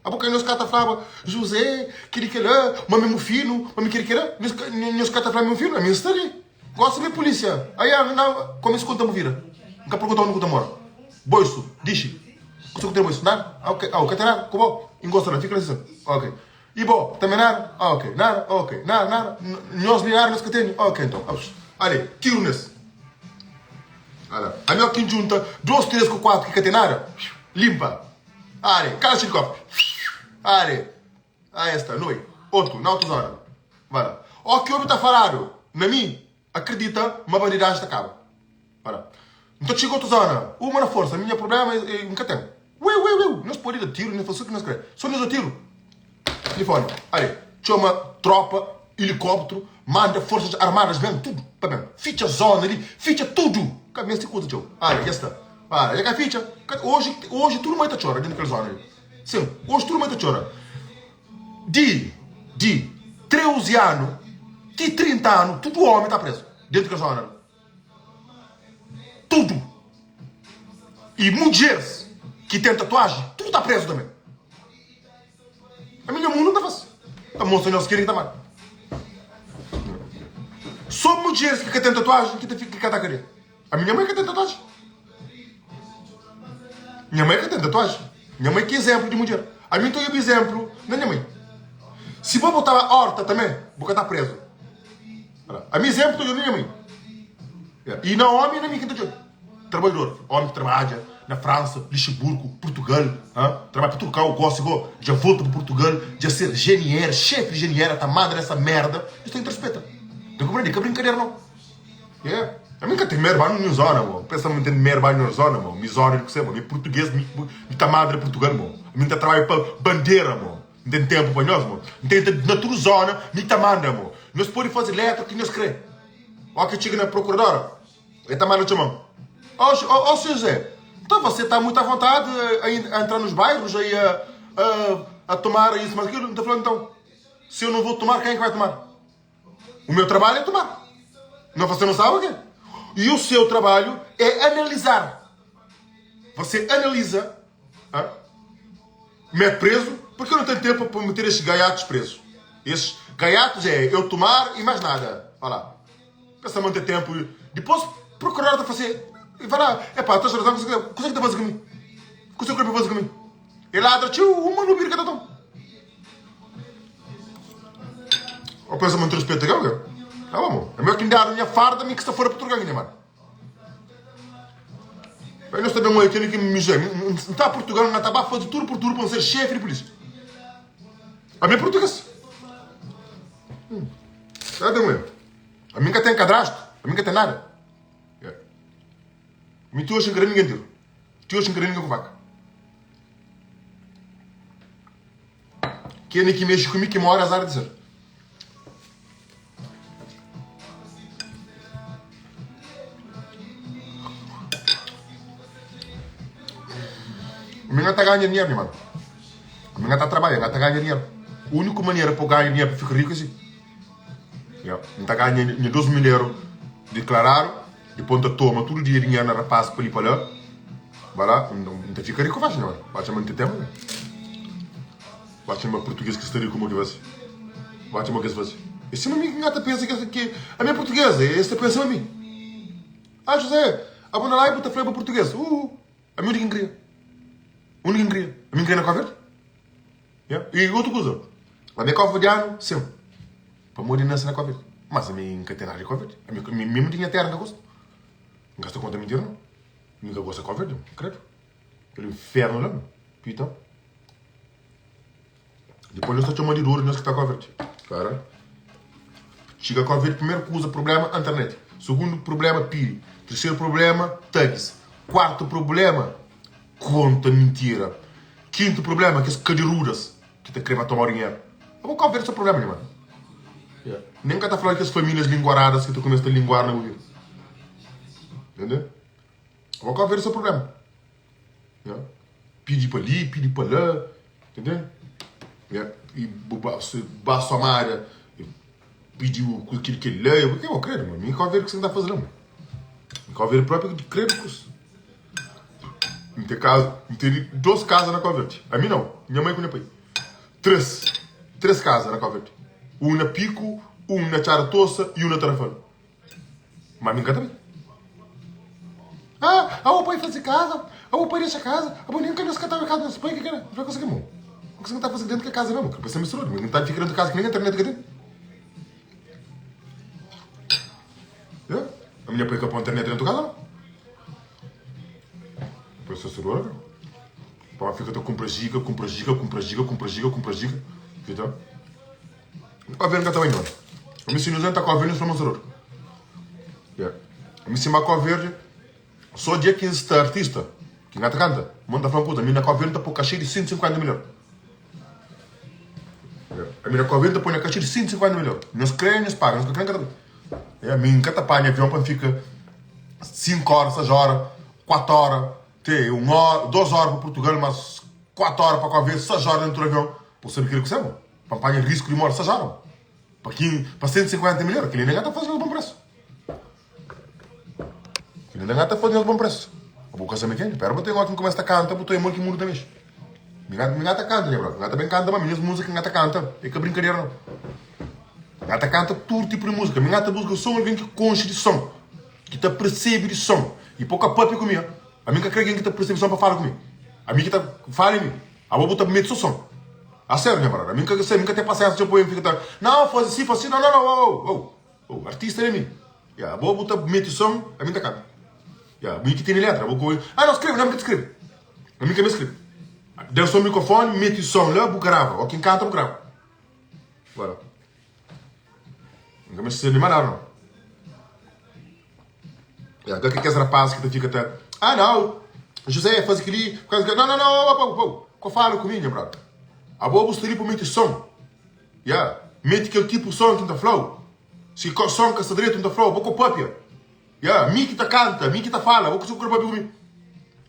A pouco nos cata falava, José, queria mami meu filho, mami queria. Nos cata falava meu filho, a minha história. Gosta de polícia. Aí, não, como se conta me vira. Nunca perguntou onde eu moro. Boiço, dixe. Você tem isso, não? Ok, nada, como? Engosta, fica assim. Ok. E bom, também nada? Ok, nada, ok, nada. Nós ligaram nesse que tem. Ok, então. Olha, tiro nesse. Olha, a minha quem junta 2, 3, 4 que tem nada, limpa. Olha, cada helicóptero. Olha, esta, noi. Outro, na outra zona. Olha, o que eu está falando, na mim, acredita, uma bandidagem está acaba. Olha, então chegou outra zona, uma na força, a minha problema é nunca tem. Não se pode dar tiro, nem fazer o que não se quer. Só nos dá tiro. Telefone. Olha, chama tropa, helicóptero, manda forças armadas, vem tudo. Ficha a zona ali, ficha tudo. Cabeça de coisa, tio. Olha, já está. Olha, já ficha. Hoje tudo mais está chora dentro daquela zona ali. Sim, hoje tudo mais está chora. De 13 anos, de 30 anos, tudo homem está preso. Dentro daquela zona. Tudo. E mulheres que tem tatuagem, tudo está preso também. A minha mãe não está fácil. A moça não se quer também. Só mulheres que tem tatuagem que está a querer. A minha mãe que tem tatuagem. Minha mãe que tem tatuagem. Minha mãe que é exemplo de mulher. A mim estou exemplo da minha mãe. Se vou botar a horta também, vou estar preso. A minha exemplo, eu nem a mim. E não homem, nem a mim, trabalhador. Homem que trabalha na França, Luxemburgo, Portugal. Trabalha em Portugal, gosto, já volta para Portugal, já ser engenheiro, chefe de engenheiro, tá madre nessa merda. Isso tem que respeitar. Tem que compreender, que brincadeira não. A mim que tem merda na zona, mano. Pensa muito em merda na zona, mano. Me zona, não sei, mano. Português, me tá madre Portugal, mano. A mim tá trabalho para bandeira, mano. Não tem tempo para nós, mano. Não tem na tua zona, me tá manda, mano. Nós podemos fazer letra que nós queremos. Olha que chega na procuradora. Ele tá mandando chamando. Ó, Sr. José, então você está muito à vontade a entrar nos bairros, aí a tomar isso, mas aquilo. Está falando, então, se eu não vou tomar, quem é que vai tomar? O meu trabalho é tomar. Não, você não sabe o quê? E o seu trabalho é analisar. Você analisa, mete preso, porque eu não tenho tempo para meter estes gaiatos presos. Esses gaiatos é eu tomar e mais nada. Olha lá. Pensa manter tempo. Depois procurar de fazer. E vai lá. Epá, estás a razão, consegue te fazer comigo? Consegue te fazer comigo? Ele ladra, tio, uma no birca da tom. Ou pensa manter respeito aqui, ok? Ah, vamos. É melhor que dar a minha farda, me que está fora para Portugal, né, mano? Aí nós também aqui que me diz, não está Portugal, não está a fazer tudo por tudo para ser chefe de polícia. A minha é português. Sabe, meu? A mim que tem cadastro, a mim que tem nada. Me tu hoje ninguém deu. Tu hoje ninguém com vaca. Quem é que mexe comigo que mora azar de dizer. A minha está ganhando dinheiro, mano. A minha está trabalhando, está ganhando dinheiro. A única maneira para ganhar dinheiro para ficar rico é assim. Não está ganhando 12 mil euros declararam. E ponta toma todo dia dinheiro na rapaz para ir para lá. Vai lá, não fica rico, vai, não. Vai chamar de tempo. Vai chamar português que estaria como que vai ser. Vai chamar que vai ser. Esse meu amigo que pensa que a minha portuguesa, esse pensa a mim. Ah, José, a bona lá e bota fleba português. A minha única queria. A minha queria na Cova Verde. E outra coisa, a minha Cova Verde, sim. Para morrer na Cova Verde. Mas a minha nunca tem nada de Cova Verde. A minha mesmo tinha terra, não gosto. Não gasta conta mentira, não. Nunca gosta de Cova Verde, credo. Aquele inferno lá, então. Depois nós estamos chamando de duro, nós que está Cova Verde. Cara. Chega a Cova Verde, primeiro que usa problema, internet. Segundo problema, pire. Terceiro problema, tags. Quarto problema, conta mentira. Quinto problema, que é as cadeiruras que te querem tomar dinheiro. Eu vou Cova Verde esse problema, mano. Nem que está falando que as famílias linguaradas que tu começas a linguar na vida. Entendeu? Vou cá ver o seu problema. Pedir para ali, pedir para lá. Entendeu? E basta a Mara pediu aquilo que ele lê. Eu não creio, mano. Nem cá ver o que você está fazendo. Nem cá ver o próprio que creio que você. Não tem 12 casas na Cova Verde. A mim não. Minha mãe com minha pai. 3 casas na Cova Verde. Uma na Pico, uma na Charatossa e uma na Tarrafal. Mas nunca também. O pai faz casa, o pai deixa casa, o pai nem quer nos catar a casa, não pai que quer. Não consegue, mano. Não consegue estar fazendo dentro da casa, não. Porque você misturou, não está ficando de casa que nem a internet que tem. A minha pai capou a internet dentro da casa, não. Depois você misturou, não. Para ficar a comprar giga. Então. A ver que está bem, mano. Eu me ensino a com a verde para mostrar. Eu me ensino a com a verde. Só dia que este artista, que não canta, manda falar puta, a minha Cova Verde está por cachê de 150 milhões. A minha Cova Verde está por na cachê de 150 milhões. Nós queremos, nós pagamos, nós queremos. A minha cata paga avião para ficar 5 horas, 6 horas, 4 horas, tem 1 hora, 2 horas para Portugal, mas 4 horas para Cova Verde, 6 horas dentro do avião. Por saber o que é, mano. Para pagar risco de morte, 6 horas. Para 150 milhões, aquele nem está fazendo bom preço. Ainda não está fazendo bom preço. A boca sabe quem? Pera, botei agora que começa a cantar, botou em que mundo também. Me gata canta, né, bro? Me gata bem canta, mas minhas músicas me gata canta. É que brincadeira, não. Me gata canta todo tipo de música. Me gata busca som, alguém que conche de som. Que te percebe de som. E pouca papi comigo. A mim que quer alguém que te percebe de som para falar comigo. A mim que te fala em mim. A boa botar medo do som. A sério, minha brother. Nunca tem paciência de apoio. Não, faz assim. Não. Artista é mim. Vou botar mete som, a mim tá canta. Mim que tem letra. Não, escreve, não me escreve. A mim que me escreve. Deu só o microfone, mete som lá, vou grava. Ou quem canta, eu gravo. Voilà. Nunca me esqueci de mandar, não. Agora que esse rapaz que fica até. Não. José, faz aquele. Não. Qual fala comigo, brother? A boa busca ali para meter som. Mete aquele tipo de som que não está flow. Se o som que está direito não está flow, vou com o papia. Mim que está canta, mim que está fala, vou com o seu corpo comigo.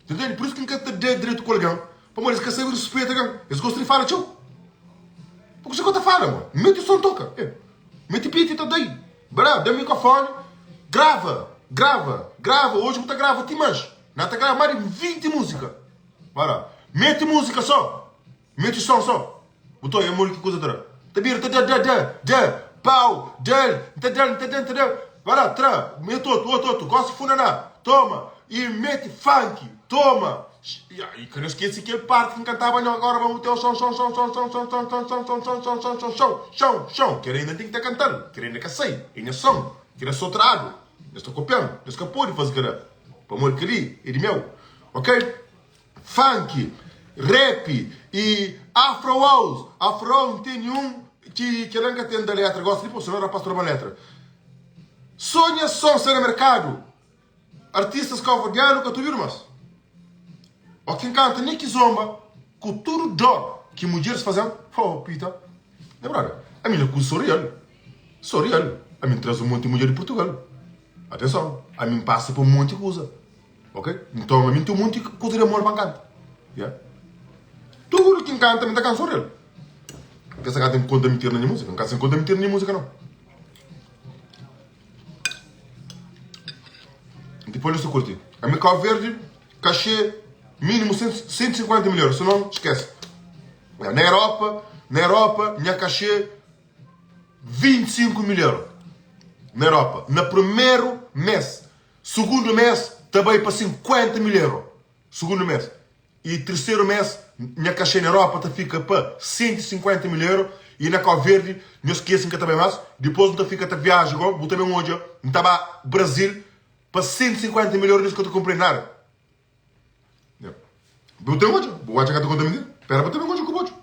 Entendeu? Por isso que não quer ter direito com o colega. Para eles querem saber o respeito, eles gostam de falar, tchau. Porque você conta fala, mano. Mete o som, toca. Mete pita e tá daí. Brá, dá o microfone, grava. Hoje eu vou gravar, te manjo. Não está gravando mais de 20 músicas. Bora. Mete música só. Mete som só. Botou aí a música que coisa toda. Tabir, pau, Bora, mete outro. Gosta de funaná. Toma. E mete funk. Toma. E que não esquece aquele parte que cantava agora. Vamos ter o som. Que ainda tem que estar cantando. Que ainda que sei. Ainda som. Que ainda sou trado. Eu estou copiando. Eu escapou de fazer aquilo. Para amor que ali. É de meu. Ok? Funk. Rap. E Afro House. Afro tem um que nunca tem da letra. Gosto de posicionar a pastora uma letra. Sonha som ser no mercado. Artistas calvadianos que tu viram, mas. Ou quem canta Nick Zomba. Com tudo dó que mulheres fazem. Pita. Lembra? A minha coisa surreal. A mim traz um monte de mulher de Portugal. Atenção. A mim passa por um monte de coisa. Ok? Então a mim tem um monte de coisa de amor para cantar. Tudo quem canta, a mim está canção surreal. Porque essa cara tem conta de mentir na minha música. Não tem conta de mentir na minha música, não. Depois eu curti. A minha Cabo Verde, cachê mínimo 150 mil euros. Se não, esquece. Na Europa, minha cachê 25 mil euros. Na Europa. No primeiro mês. Segundo mês, também para 50 mil euros. Segundo mês. E terceiro mês, minha cachê na Europa fica para 150 mil euros. E na Cabo Verde, não esqueçam que também mais. Depois não fica a viagem, vou também hoje. Não estava Brasil para 150 mil euros que eu comprei nada. Eu tenho hoje. Vou achar que eu estou contando. Espera para ter hoje com o bote.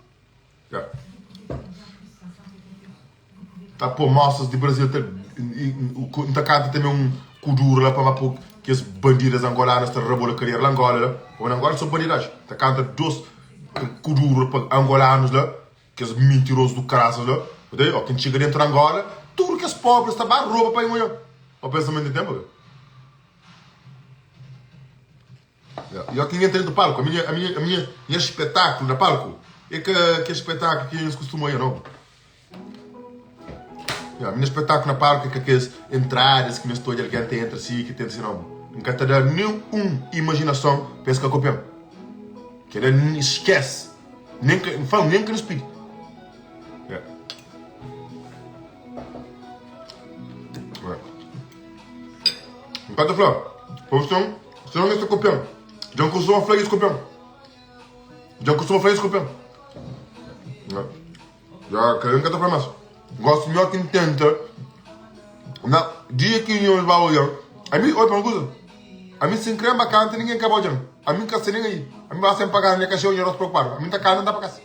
Tá por moças de Brasil. Não cá também um kuduro lá para pôr que as bandidas angolanas estão roubando a carreira lá Angola. Ou na Angola são bandidas. Tá cá dois kuduro para angolanos lá. Que os mentirosos do caraças lá. Ó, quem chega dentro da Angola, tudo que os pobres estão lá rouba para ir amanhã. O pensamento de tempo. E aqui entra do palco, a minha espetáculo na palco, é que espetáculo que eles costumam ir, não? A minha espetáculo na palco é que aquelas entradas que não estou de alguém tem entre si, que tem assim, não. Não quer te dar nenhuma imaginação para esse que copiam. Que ele esquece. Nem que nos pede. Enquanto eu falo, se não está copiando. Já costuma falar isso copiando. Já quero que eu para mais. Gosto melhor que tenta. Na dia que eu vou olhar. A mim, olha para uma coisa. A mim se inscreve bacana, ninguém acaba olhando. A mim não ninguém aí. A mim vai sempre pagar a minha caixa e eu não se preocupar. A mim está caro, não dá para casa.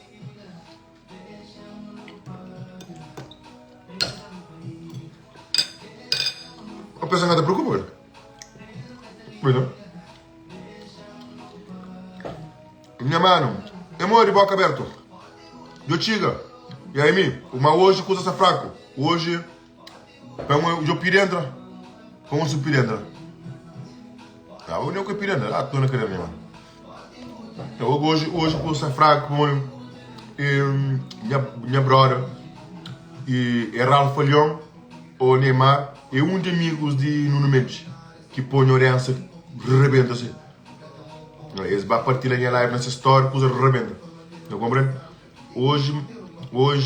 Eu penso que não te preocupa, velho. Bueno. Minha mano, eu moro de boca aberta. Eu chiga. E aí, uma hoje coisa está fraco. Hoje, eu pirentra. Como se pirentra? Ah, eu nem que pirentra. Ah, tô na querendo, minha mano. Então, hoje coisa está fraco. Minha brother. E Ralph Leão, o Neymar, e um dos amigos de Nuno Mendes. Que põe a orelha, rebenta assim. Eles vão partilhar a live nessa história, coisa rebenta. Não compreende? Hoje,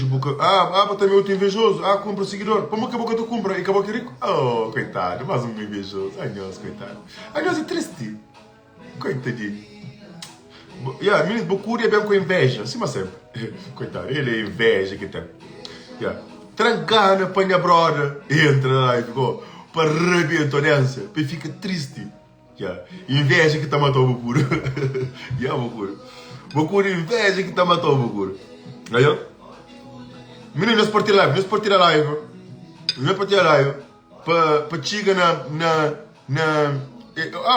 boca. Mas também eu tô invejoso. Compra seguidor. Como que a boca tu compra? E acabou que rico? Oh, coitado, mais um invejoso. Ai, nossa, coitado. Ai, nossa, é triste. Coitadinho. Menino, Bocuri é bem com inveja. Assim, mas sempre. Coitado, ele é inveja que tem. Trancana, apanha brother, entra lá e ficou para arrebentar nessa. E fica triste. Inveja que está matando o Bocuri. Bocuri. Bocuri, inveja que está matando o Bocuri. Aí, ó. Menino, nós partimos live. Nós partimos live. Nós partimos live. Para chegar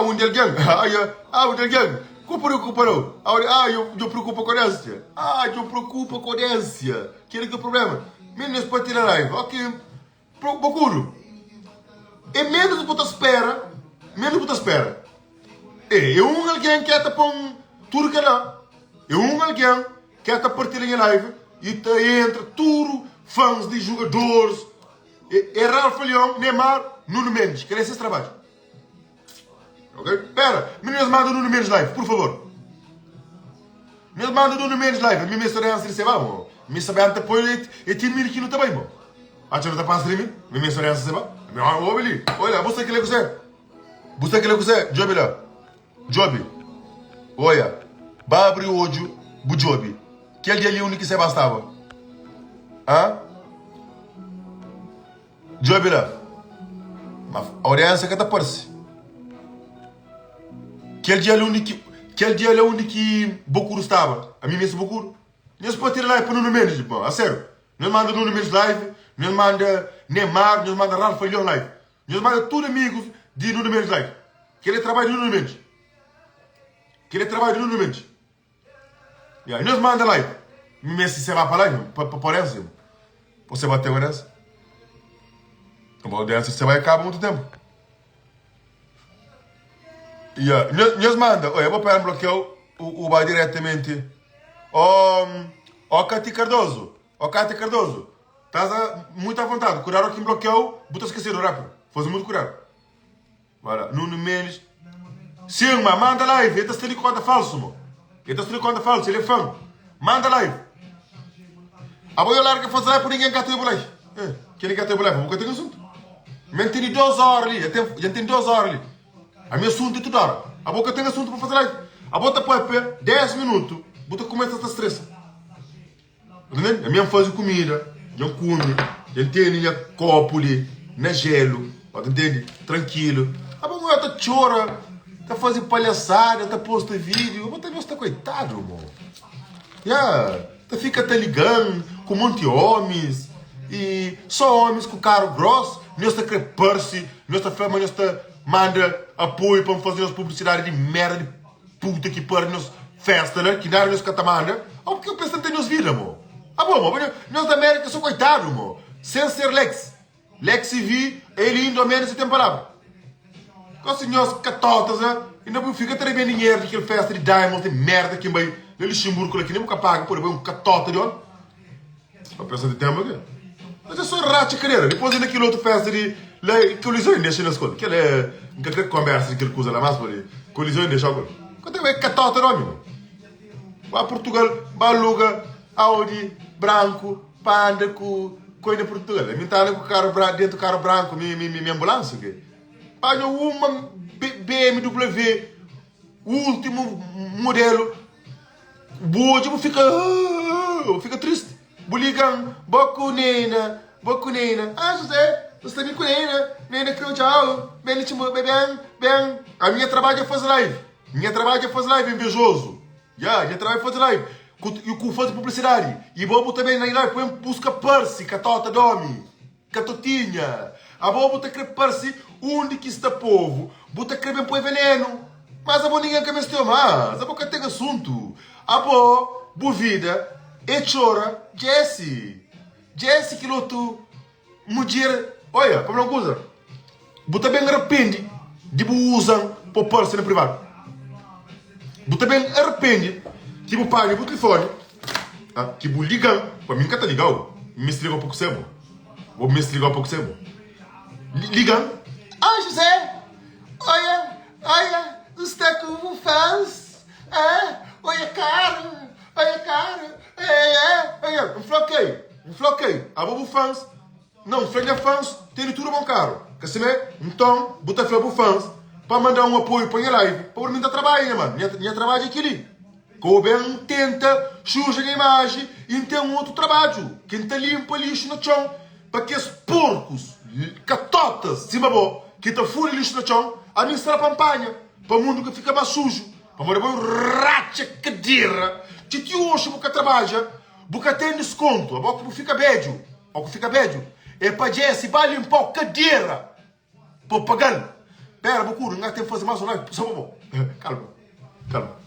onde alguém? Onde alguém? Como preocupa não? Eu preocupo com essa. Eu preocupo com essa. Que é o problema? Menos para tirar live. Ok. Procuro. É menos do que espera. Menos do que espera. É alguém que está com tudo que lá. É alguém que está partindo a live e entra tudo fãs de jogadores. É Ralf Leão, Neymar, Nuno Mendes. Querem esse trabalho? Ok? Espera, meninas mandam Nuno Mendes live, por favor. Meninas mandam Nuno Mendes live. A minha mensagem é assim, se vai, minha sabendo depois é time aqui no também, mano. A gente não está para streaming. Minha mensagem é assim, se vai. Olha, você que lhe quiser. Você que lhe quiser, Job lá. Job. Olha, vai abrir o olho, o Job. Que ele ali único que se bastava. Job lá. A audiência que está por si. Aquele dia é o único que Bocuro estava. A mim mesmo Bocuro. Nós podemos tirar live para o Nuno Mendes, pô. A sério. Nós mandamos Nuno Mendes live. Nós mandamos Neymar. Nós mandamos Ralf Leão live. Nós mandamos tudo amigos de Nuno Mendes live. Que ele trabalha de Nuno Mendes. Nós mandamos live. Mesmo se você vai para live, para essa. Você vai ter uma dessa. Uma dessa você vai acabar muito tempo. Nós manda, eu vou pegar um bloqueio, o vai diretamente. Cati Cardoso, estás muito à vontade, curar aqui um bloqueio, bota esquecido rápido, faz muito curar. Voilà, Nuno Mendes. Sim, mas manda live, ele está se conta falso, ele é fã. Manda live. A boia larga faz live por ninguém que tem o live. Quem quer ter o live, vou ter um assunto. Mas tem 2 horas ali, já tem 2 horas ali. A minha assunto é tudo hora. A boca tem assunto para fazer live. A boca pode 10 minutos. A boca começa a estar estressa. Entendeu? A minha faz comida. Eu como. Eu tenho copo ali. Na gelo. Entende? Tranquilo. A boca está chora. Está fazendo palhaçada. Está posto vídeo. A boca está coitado, irmão. Tá fica até ligando com um monte de homens. E só homens com caro grosso. Nós está crepar-se. Nós está fama. Nós está manda apoio para fazer as publicidades de merda de puta que para nos festa, né? Que nada nos catamanda. Porque eu penso que tem nos vida, amor. Nós da América são coitados, amor. Sem ser Lex. Lex e Vi, ele indo a menos e tem palavra. Com os senhores catotas, né? E não fica tremendo dinheiro daquele festa de Diamond, de merda que vai. Ele Luxemburgo aqui, nem nunca paga, por um catota de olho. Eu penso de tempo aqui. Mas é só racha carreira. Depois ainda aquele outro festa de colisões deixa nas coisas. Aquele é uma conversa que ele usa lá mais por aí. Colisões deixa agora. Quando é catota não, meu. Vai a Portugal, vai aluga Audi branco, panda com coisa de Portugal. Me tá com o carro branco, dentro do carro branco, minha ambulância aqui. Paga uma BMW, o último modelo. Boa, tipo, fica triste. Buligam, bocunena. José, você está com nena que eu tchau. Bem, bem. A minha trabalho é fazer live. Invejoso. Minha trabalho é fazer live. E com fazer publicidade. E bobo também na live, põe busca Percy, catota domi. Catotinha. A bobo tá querer Percy, onde que está povo. Bota querer põe veneno. Mas a boa ninguém quer me mais. A boca tem assunto. A boa vida. E chora, Jesse que luto, mulher, olha, como não usa, bota bem arrepende de usam para pôr-se no privado, bota bem arrepende, tipo paga o telefone, que bu ligam, para mim que tá ligado, me liga um pouco cedo, vou me ligar um pouco cedo, ligam, José, olha, está com fãs, olha cara. Um floqueio. A bobo fãs. Não, frente a fãs, tem tudo bom caro. Quer saber? Então, bota fé pro fãs. Para mandar um apoio para a live. Para mim dar trabalho, mano. Minha trabalho é aquilo. Que o bem tenta sujar a imagem e tem um outro trabalho. Quem está limpa lixo no chão. Para que esses porcos, catotas, cima que está fura lixo no chão, a mim será campanha. Para o mundo que fica mais sujo. Para morrer um racha cadeira. Que te hoje porque trabalha, porque tem desconto. A boca fica bédio. O que fica bédio. É para Jesse, vai limpar a cadeira. Para pagar. Pera, Bocuro, não tem que fazer mais uma live. Calma, calma.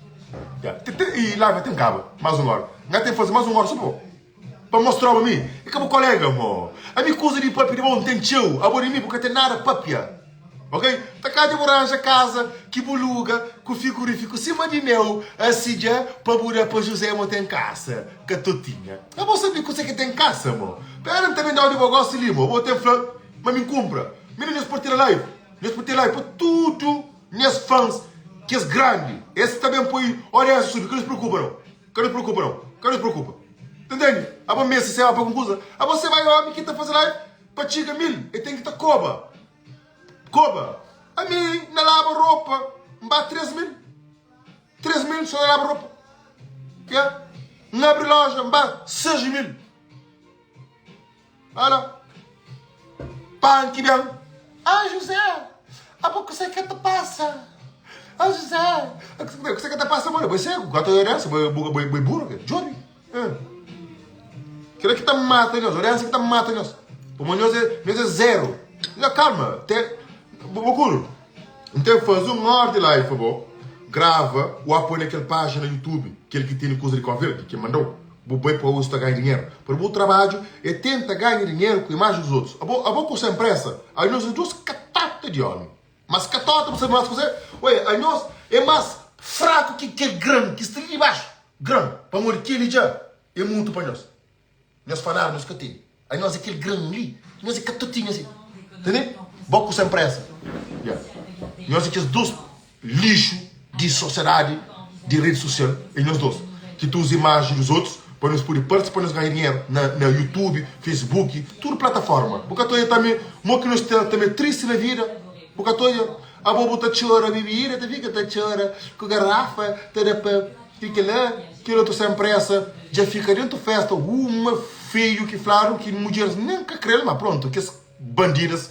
E lá vai ter cabo, mais uma hora. Não tem que fazer mais uma hora, só para mostrar para mim. E como colega, amor. A minha coisa de papi de bom tem tio. A boa de mim porque tem nada papia. Ok? Tá cá de moranja casa, que boluga, que frigorífico, cima de meu, assim já, para burar para José não tem casa, que totinha. Eu vou saber que você que tem casa, amor. Pera, também dá o negócio ali, amor. Vou ter flã, mas me compra. Meninas por ter live. Nós por ter live para tudo, minhas fãs, que é grande. Esse também põe, olha essa subir, que não se preocupa não. Que não se preocupa não. Que não se preocupa. Entende? A bom mês, se você vai para conclusa. A você vai, ó, me quita fazer live, para chica 1000, e tem que estar coba. Coba, a mim, na lava roupa, me 3.000. 3.000 só na lava roupa. Yeah? Não abre loja, me 6.000. Olha. Pão que bem. Ah, José, a pouco você que te passa? Ah, José, você que te passa, mano? Você, quanto é essa? Boi burro, jovem. Quero que te mata, nós. Olha essa que te mata, nós. Como nós é zero. Calma, Bocuro, então faz hora de live, por favor. Grava ou apoia naquela página no YouTube, aquele que tem coisa de conversa, que mandou. Vou bem para o outro ganhar dinheiro. Para o meu trabalho é tenta ganhar dinheiro com a imagem dos outros. A boa coisa impressa. Aí nós duas catatas de homem. Mas catata, você mais você. Ué, aí nós é mais fraco que aquele grão que está ali embaixo. Grão. Para morrer aquele já é muito para nós. Nós falamos, nós catemos. Aí nós aquele grão ali, nós é catotinho assim. Entendeu? Boa coisa impressa. Yeah. Nós aqueles dois lixo de sociedade, de rede social, e nós dois. Que tu usas imagens dos outros, para nós poder participar, para nós ganhar dinheiro na YouTube, Facebook, tudo plataforma. Porque eu também, que nós também triste na vida. Porque eu a boba está chora, bebida, tá fica tá chora, com garrafa, fica lá, que outro sem pressa, já fica dentro da festa, uma feio que falaram que mulheres nem creem, mas pronto, que as bandidas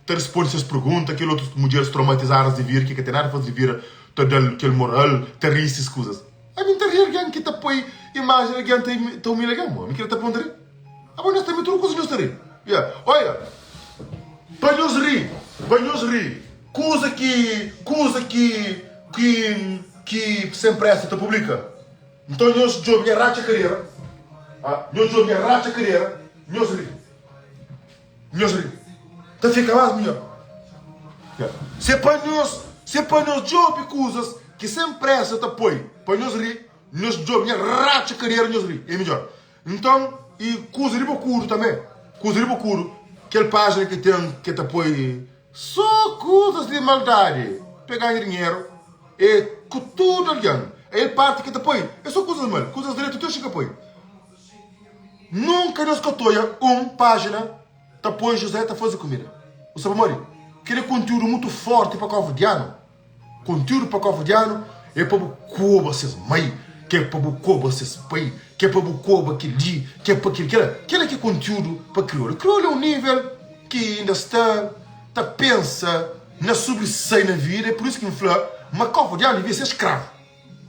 te respondem essas perguntas, que outras mulheres traumatizadas de vir, que tem nada a fazer de vir, te dá aquele moral, te ri essas coisas. A mim te ri alguém que te põe imagem, alguém te humilha alguém, me quer te apontar. Ah, mas nós também tudo coisa nós te ri. Olha, para nós rir, coisa que sempre essa te publica. Então nós jogamos a racha carreira, nós ri. Então fica mais melhor. Se é para nós jogar coisas que sempre essa te apoia, para nós rir, nós jogamos a racha carreira, nós ri. É melhor. Então, e coisa de Bocuro também. Coisa de Bocuro, aquela página que tem, que te apoia, só coisas de maldade. Pegar dinheiro, e com tudo alguém. É parte que te apoia. É só coisas mal, coisas direito, tu que apoia. Nunca nos cotoia página te apoia José a fazer comida. Você sabe, Mori? Aquele conteúdo muito forte para o covidiano. Conteúdo para o covidiano é para o coba vocês mãe, que é para o coba vocês pai, que é para o coba que li, que é para aquele que é conteúdo para crioulo. Crioulo é um nível que ainda está pensa na sobressair na vida, é por isso que me fala, mas covidiano devia ser escravo.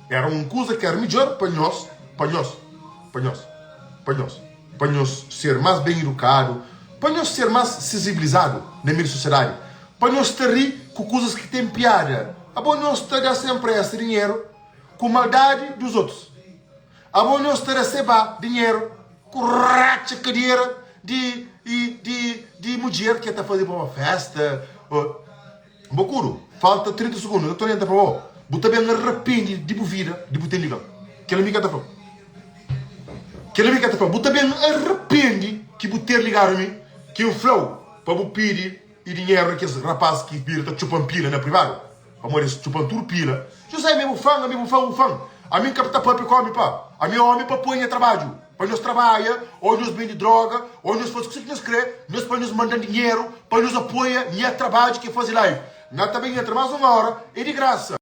Era uma coisa que era melhor para nós ser mais bem educado, para nós ser mais sensibilizado na minha sociedade, para nós ter rir com coisas que têm piada, a bom nós ter sempre esse dinheiro com maldade dos outros, a bom nós ter receber dinheiro com racha cadeira de mulher que está fazendo uma festa. Bocuro, falta 30 segundos, eu estou indo para você. Você também arrepende de vida, de botar ligado. Que ele me quer falar. Você também arrepende que você ligar a mim, que o flow, para você pedir e dinheiro que esse rapaz que vira está chupando pila na privada. Amor, eles chupando tudo pila. José, meu fã. A mim capta papi come, pá. A mim homem para pôr em trabalho. Para nós trabalhar, ou nós vende droga, ou nós fazemos o que nós queremos, nós para nos mandar dinheiro, para nos apoiar, e trabalho que faz live. Nós também entra mais uma hora, e de graça.